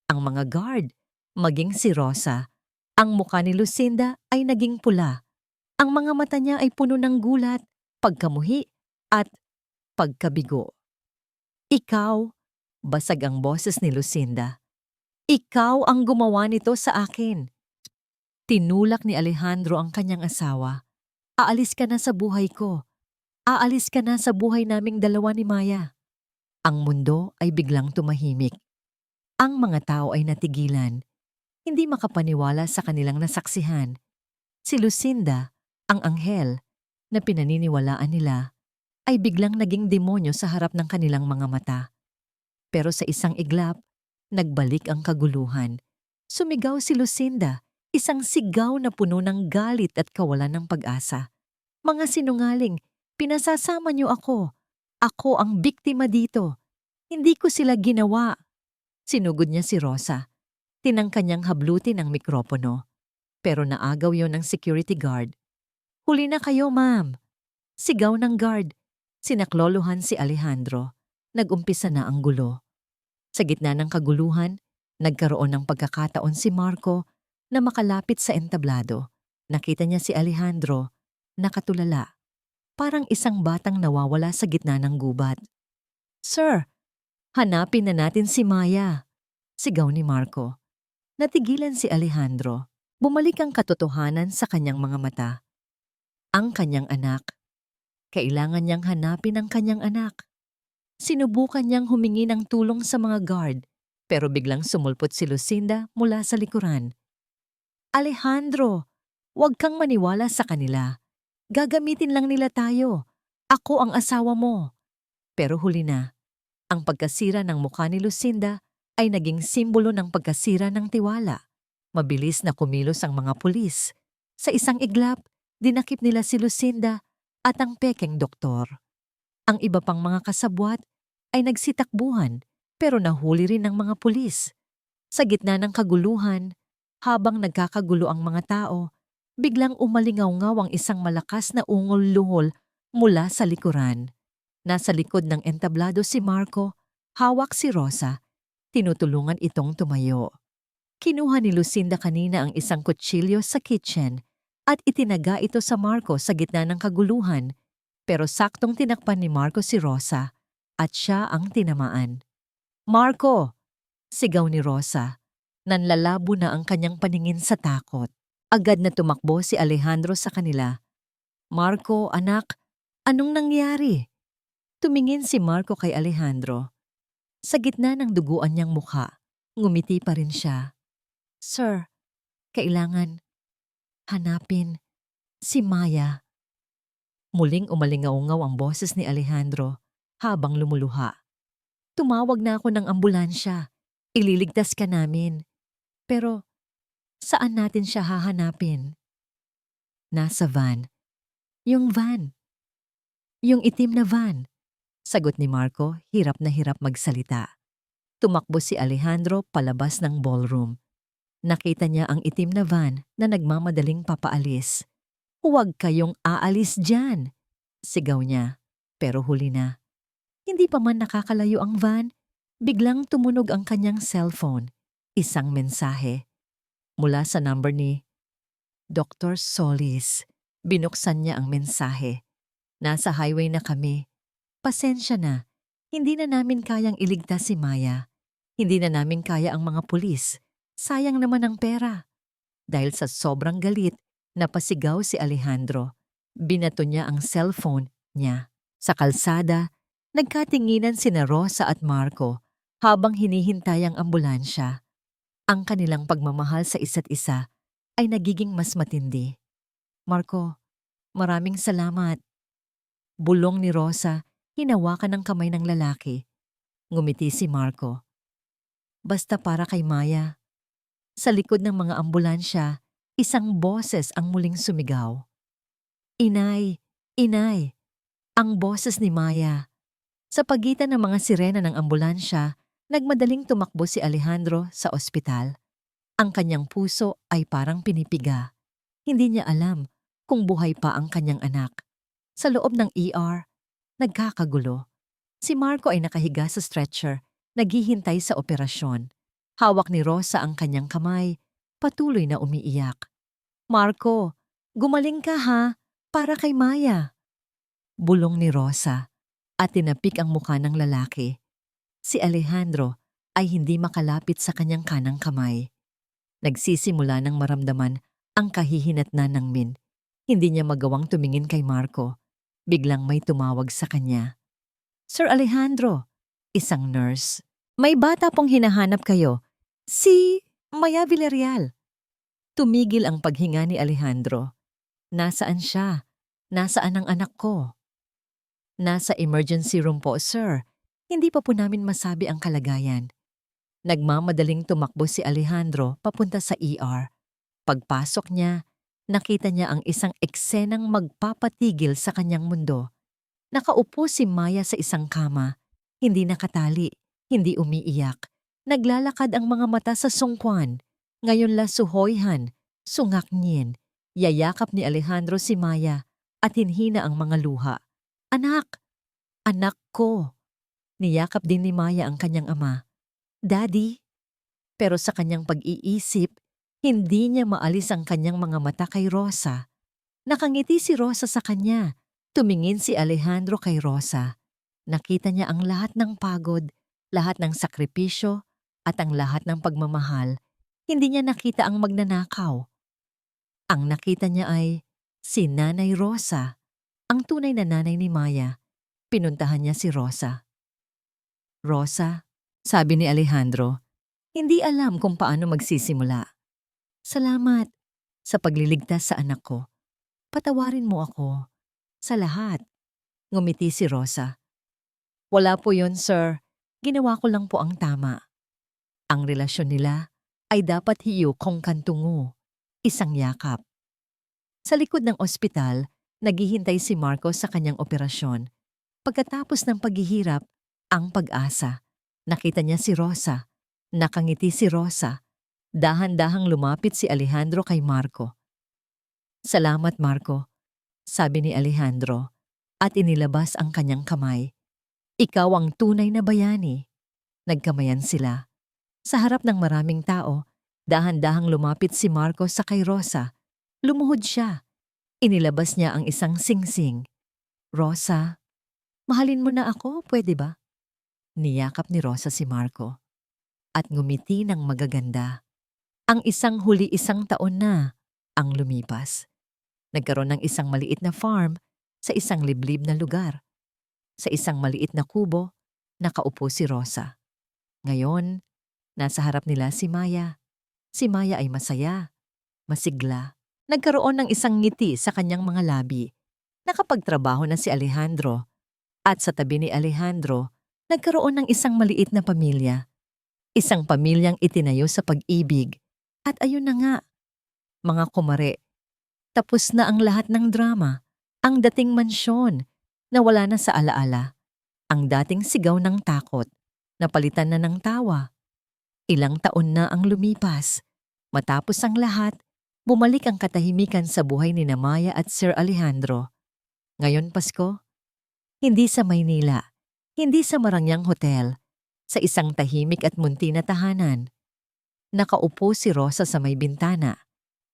ang mga guard, maging si Rosa. Ang mukha ni Lucinda ay naging pula. Ang mga mata niya ay puno ng gulat, pagkamuhi at pagkabigo. Ikaw, basag ang boses ni Lucinda. Ikaw ang gumawa nito sa akin. Tinulak ni Alejandro ang kanyang asawa. Aalis ka na sa buhay ko. Aalis ka na sa buhay naming dalawa ni Maya. Ang mundo ay biglang tumahimik. Ang mga tao ay natigilan. Hindi makapaniwala sa kanilang nasaksihan. Si Lucinda, ang anghel na pinaniniwalaan nila, ay biglang naging demonyo sa harap ng kanilang mga mata. Pero sa isang iglap, nagbalik ang kaguluhan. Sumigaw si Lucinda, isang sigaw na puno ng galit at kawalan ng pag-asa. Mga sinungaling, pinasasama niyo ako. Ako ang biktima dito. Hindi ko sila ginawa. Sinugod niya si Rosa. Tinangka niyang hablutin ang mikropono. Pero naagaw yon ng security guard. Huli na kayo, ma'am. Sigaw ng guard. Sinaklolohan si Alejandro. Nag-umpisa na ang gulo. Sa gitna ng kaguluhan, nagkaroon ng pagkakataon si Marco na makalapit sa entablado. Nakita niya si Alejandro, nakatulala. Parang isang batang nawawala sa gitna ng gubat. Sir, hanapin na natin si Maya. Sigaw ni Marco. Natigilan si Alejandro. Bumalik ang katotohanan sa kanyang mga mata. Ang kanyang anak. Kailangan niyang hanapin ang kanyang anak. Sinubukan niyang humingi ng tulong sa mga guard, pero biglang sumulpot si Lucinda mula sa likuran. Alejandro, huwag kang maniwala sa kanila. Gagamitin lang nila tayo. Ako ang asawa mo. Pero huli na. Ang pagkasira ng mukha ni Lucinda ay naging simbolo ng pagkasira ng tiwala. Mabilis na kumilos ang mga pulis. Sa isang iglap, dinakip nila si Lucinda at ang pekeng doktor. Ang iba pang mga kasabwat ay nagsitakbuhan pero nahuli rin ng mga pulis. Sa gitna ng kaguluhan, habang nagkakagulo ang mga tao, biglang umalingaw-ngaw ang isang malakas na ungol-luhol mula sa likuran. Nasa likod ng entablado si Marco, hawak si Rosa, tinutulungan itong tumayo. Kinuha ni Lucinda kanina ang isang kutsilyo sa kitchen at itinaga ito sa Marco sa gitna ng kaguluhan, pero saktong tinakpan ni Marco si Rosa at siya ang tinamaan. Marco! Sigaw ni Rosa. Nanlalabo na ang kanyang paningin sa takot. Agad na tumakbo si Alejandro sa kanila. Marco, anak, anong nangyari? Tumingin si Marco kay Alejandro. Sa gitna ng duguan niyang mukha, ngumiti pa rin siya. Sir, kailangan hanapin si Maya. Muling umalingaw-ngaw ang boses ni Alejandro habang lumuluha. Tumawag na ako ng ambulansya. Ililigtas ka namin. Pero saan natin siya hahanapin? Nasa van. Yung van. Yung itim na van. Sagot ni Marco, hirap na hirap magsalita. Tumakbo si Alejandro palabas ng ballroom. Nakita niya ang itim na van na nagmamadaling papaalis. Huwag kayong aalis dyan, sigaw niya. Pero huli na. Hindi pa man nakakalayo ang van, biglang tumunog ang kanyang cellphone. Isang mensahe. Mula sa number ni Dr. Solis. Binuksan niya ang mensahe. Nasa highway na kami. Pasensya na. Hindi na namin kayang iligtas si Maya. Hindi na namin kaya ang mga pulis. Sayang naman ang pera. Dahil sa sobrang galit, napasigaw si Alejandro. Binato niya ang cellphone niya. Sa kalsada, nagkatinginan sina Rosa at Marco habang hinihintay ang ambulansya. Ang kanilang pagmamahal sa isa't isa ay nagiging mas matindi. Marco, maraming salamat. Bulong ni Rosa, hinawakan ng kamay ng lalaki. Ngumiti si Marco. Basta para kay Maya. Sa likod ng mga ambulansya, isang boses ang muling sumigaw. Inay! Inay! Ang boses ni Maya. Sa pagitan ng mga sirena ng ambulansya, nagmadaling tumakbo si Alejandro sa ospital. Ang kanyang puso ay parang pinipiga. Hindi niya alam kung buhay pa ang kanyang anak. Sa loob ng ER, nagkakagulo. Si Marco ay nakahiga sa stretcher, naghihintay sa operasyon. Hawak ni Rosa ang kanyang kamay, patuloy na umiiyak. Marco, gumaling ka ha, para kay Maya. Bulong ni Rosa at tinapik ang mukha ng lalaki. Si Alejandro ay hindi makalapit sa kanyang kanang kamay. Nagsisimula ng maramdaman ang kahihinatnan ng Min. Hindi niya magawang tumingin kay Marco. Biglang may tumawag sa kanya. Sir Alejandro, isang nurse. May bata pong hinahanap kayo. Si Maya Villarreal. Tumigil ang paghinga ni Alejandro. Nasaan siya? Nasaan ang anak ko? Nasa emergency room po, sir. Hindi pa po namin masabi ang kalagayan. Nagmamadaling tumakbo si Alejandro papunta sa ER. Pagpasok niya, nakita niya ang isang eksenang magpapatigil sa kanyang mundo. Nakaupo si Maya sa isang kama, hindi nakatali, hindi umiiyak. Naglalakad ang mga mata sa sungkwan. Ngayon la suhoyhan, sungaknyin. Yayakap ni Alejandro si Maya at hinhina ang mga luha. Anak! Anak ko! Niyakap din ni Maya ang kanyang ama. Daddy! Pero sa kanyang pag-iisip, hindi niya maalis ang kanyang mga mata kay Rosa. Nakangiti si Rosa sa kanya. Tumingin si Alejandro kay Rosa. Nakita niya ang lahat ng pagod, lahat ng sakripisyo, at ang lahat ng pagmamahal. Hindi niya nakita ang magnanakaw. Ang nakita niya ay si Nanay Rosa, ang tunay na nanay ni Maya. Pinuntahan niya si Rosa. Rosa, sabi ni Alejandro, hindi alam kung paano magsisimula. Salamat sa pagliligtas sa anak ko. Patawarin mo ako. Sa lahat. Ngumiti si Rosa. Wala po yon, sir. Ginawa ko lang po ang tama. Ang relasyon nila ay dapat hiyukong kantungo. Isang yakap. Sa likod ng ospital, naghihintay si Marco sa kanyang operasyon. Pagkatapos ng paghihirap, ang pag-asa. Nakita niya si Rosa. Nakangiti si Rosa. Dahan-dahang lumapit si Alejandro kay Marco. Salamat, Marco, sabi ni Alejandro, at inilabas ang kanyang kamay. Ikaw ang tunay na bayani. Nagkamayan sila. Sa harap ng maraming tao, dahan-dahang lumapit si Marco sa kay Rosa. Lumuhod siya. Inilabas niya ang isang singsing. Rosa, mahalin mo na ako, pwede ba? Niyakap ni Rosa si Marco. At ngumiti ng magaganda. Ang isang huli isang taon na ang lumipas. Nagkaroon ng isang maliit na farm sa isang liblib na lugar. Sa isang maliit na kubo, nakaupo si Rosa. Ngayon, nasa harap nila si Maya. Si Maya ay masaya, masigla. Nagkaroon ng isang ngiti sa kanyang mga labi. Nakapagtrabaho na si Alejandro. At sa tabi ni Alejandro, nagkaroon ng isang maliit na pamilya. Isang pamilyang itinayo sa pag-ibig. At ayun na nga, mga kumare, tapos na ang lahat ng drama. Ang dating mansyon, nawala na sa alaala. Ang dating sigaw ng takot, napalitan na ng tawa. Ilang taon na ang lumipas. Matapos ang lahat, bumalik ang katahimikan sa buhay ni Maya at Sir Alejandro. Ngayon Pasko, hindi sa Maynila, hindi sa Marangyang Hotel, sa isang tahimik at munti na tahanan. Nakaupo si Rosa sa may bintana.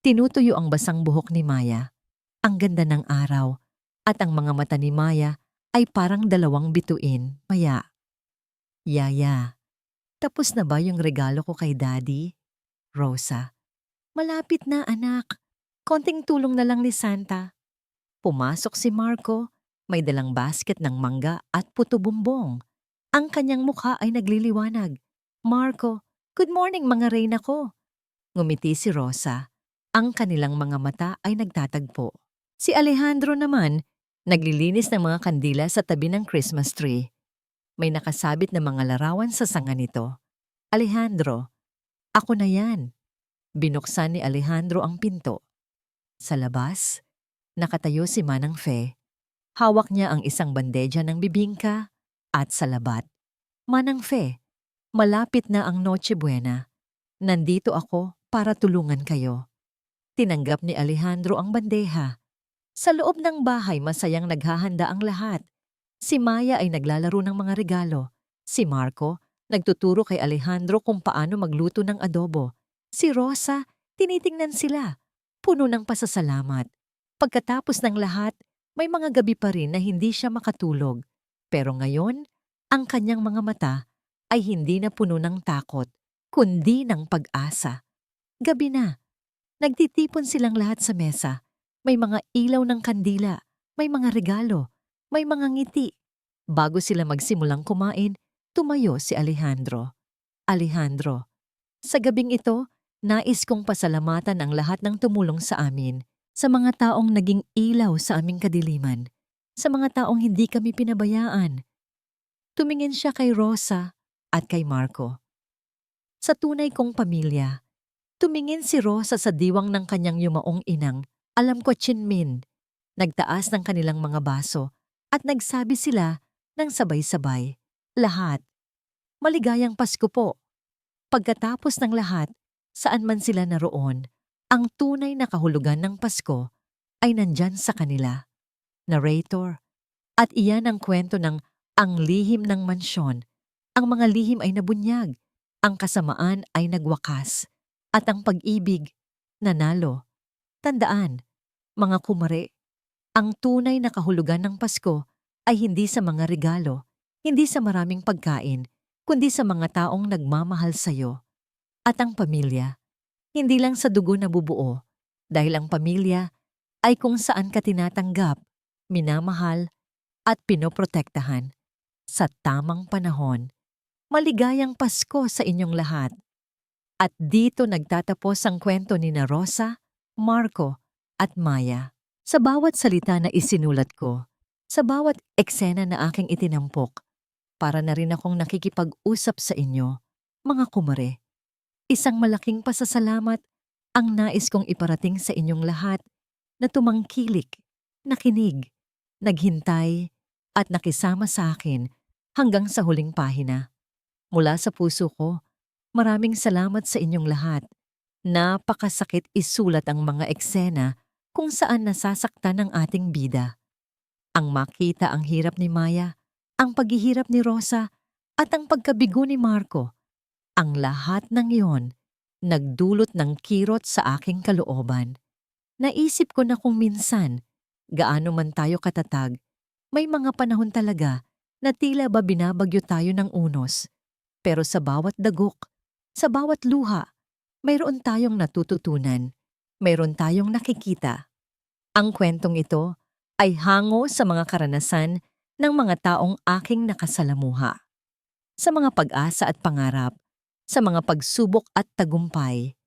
Tinutuyo ang basang buhok ni Maya. Ang ganda ng araw at ang mga mata ni Maya ay parang dalawang bituin, Maya. Yaya, tapos na ba yung regalo ko kay Daddy? Rosa, malapit na anak. Konting tulong na lang ni Santa. Pumasok si Marco, May dalang basket ng mangga at puto bumbong. Ang kanyang mukha ay nagliliwanag. Marco, good morning mga reyna ko. Ngumiti si Rosa. Ang kanilang mga mata ay nagtatagpo. Si Alejandro naman, naglilinis ng mga kandila sa tabi ng Christmas tree. May nakasabit na mga larawan sa sanga nito. Alejandro, ako na yan. Binuksan ni Alejandro ang pinto. Sa labas, nakatayo si Manang Fe. Hawak niya ang isang bandeja ng bibingka at salabat. Manang Fe, malapit na ang Noche Buena. Nandito ako para tulungan kayo. Tinanggap ni Alejandro ang bandeja. Sa loob ng bahay masayang naghahanda ang lahat. Si Maya ay naglalaro ng mga regalo. Si Marco, nagtuturo kay Alejandro kung paano magluto ng adobo. Si Rosa, tinitingnan sila. Puno ng pasasalamat. Pagkatapos ng lahat, may mga gabi pa rin na hindi siya makatulog. Pero ngayon, ang kanyang mga mata ay hindi na puno ng takot, kundi ng pag-asa. Gabi na. Nagtitipon silang lahat sa mesa. May mga ilaw ng kandila, may mga regalo, may mga ngiti. Bago sila magsimulang kumain, tumayo si Alejandro. Alejandro, sa gabing ito, nais kong pasalamatan ang lahat ng tumulong sa amin, sa mga taong naging ilaw sa aming kadiliman, sa mga taong hindi kami pinabayaan. Tumingin siya kay Rosa at kay Marco. Sa tunay kong pamilya, tumingin si Rosa sa diwang ng kanyang yumaong inang, alam ko Chinmin. Nagtaas ng kanilang mga baso at nagsabi sila ng sabay-sabay, lahat. Maligayang Pasko po. Pagkatapos ng lahat, saan man sila naroon, ang tunay na kahulugan ng Pasko ay nandyan sa kanila. Narrator, at iyan ang kwento ng Ang Lihim ng Mansyon. Ang mga lihim ay nabunyag, ang kasamaan ay nagwakas, at ang pag-ibig nanalo. Tandaan, mga kumare, ang tunay na kahulugan ng Pasko ay hindi sa mga regalo, hindi sa maraming pagkain, kundi sa mga taong nagmamahal sa'yo. At ang pamilya, hindi lang sa dugo na bubuo, dahil ang pamilya ay kung saan ka tinatanggap, minamahal, at pinoprotektahan. Sa tamang panahon, maligayang Pasko sa inyong lahat. At dito nagtatapos ang kwento ni na Rosa, Marco, at Maya. Sa bawat salita na isinulat ko, sa bawat eksena na aking itinampok, para na rin akong nakikipag-usap sa inyo, mga kumare. Isang malaking pasasalamat ang nais kong iparating sa inyong lahat na tumangkilik, nakinig, naghintay, at nakisama sa akin hanggang sa huling pahina. Mula sa puso ko, maraming salamat sa inyong lahat. Napakasakit isulat ang mga eksena kung saan nasasaktan ang ating bida. Ang makita ang hirap ni Maya, ang paghihirap ni Rosa, at ang pagkabigo ni Marco. Ang lahat ng iyon nagdulot ng kirot sa aking kalooban. Naisip ko na kung minsan, gaano man tayo katatag, may mga panahon talaga na tila ba binabagyo tayo ng unos. Pero sa bawat dagok, sa bawat luha, mayroon tayong natututunan, mayroon tayong nakikita. Ang kwentong ito ay hango sa mga karanasan ng mga taong aking nakasalamuha. Sa mga pag-asa at pangarap, sa mga pagsubok at tagumpay,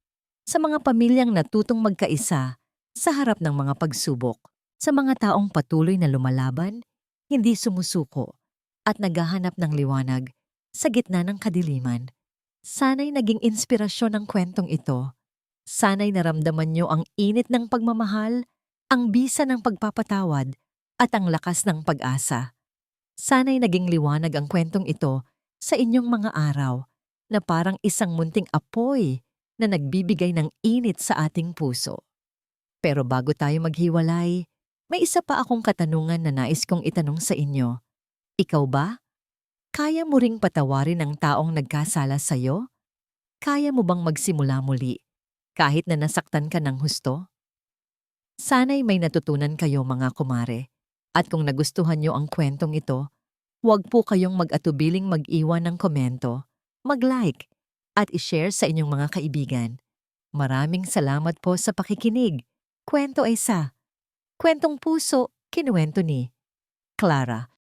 sa mga pamilyang natutong magkaisa sa harap ng mga pagsubok, sa mga taong patuloy na lumalaban, hindi sumusuko, at naghahanap ng liwanag sa gitna ng kadiliman. Sana'y naging inspirasyon ang kwentong ito. Sana'y naramdaman niyo ang init ng pagmamahal, ang bisa ng pagpapatawad, at ang lakas ng pag-asa. Sana'y naging liwanag ang kwentong ito sa inyong mga araw na parang isang munting apoy na nagbibigay ng init sa ating puso. Pero bago tayo maghiwalay, may isa pa akong katanungan na nais kong itanong sa inyo. Ikaw ba? Kaya mo ring patawarin ang taong nagkasala sa'yo? Kaya mo bang magsimula muli kahit na nasaktan ka ng husto? Sana'y may natutunan kayo mga kumare. At kung nagustuhan nyo ang kwentong ito, huwag po kayong mag-atubiling mag-iwan ng komento, mag-like, at i-share sa inyong mga kaibigan. Maraming salamat po sa pakikinig. Kwento ay sa Kwentong Puso, kinuwento ni Clara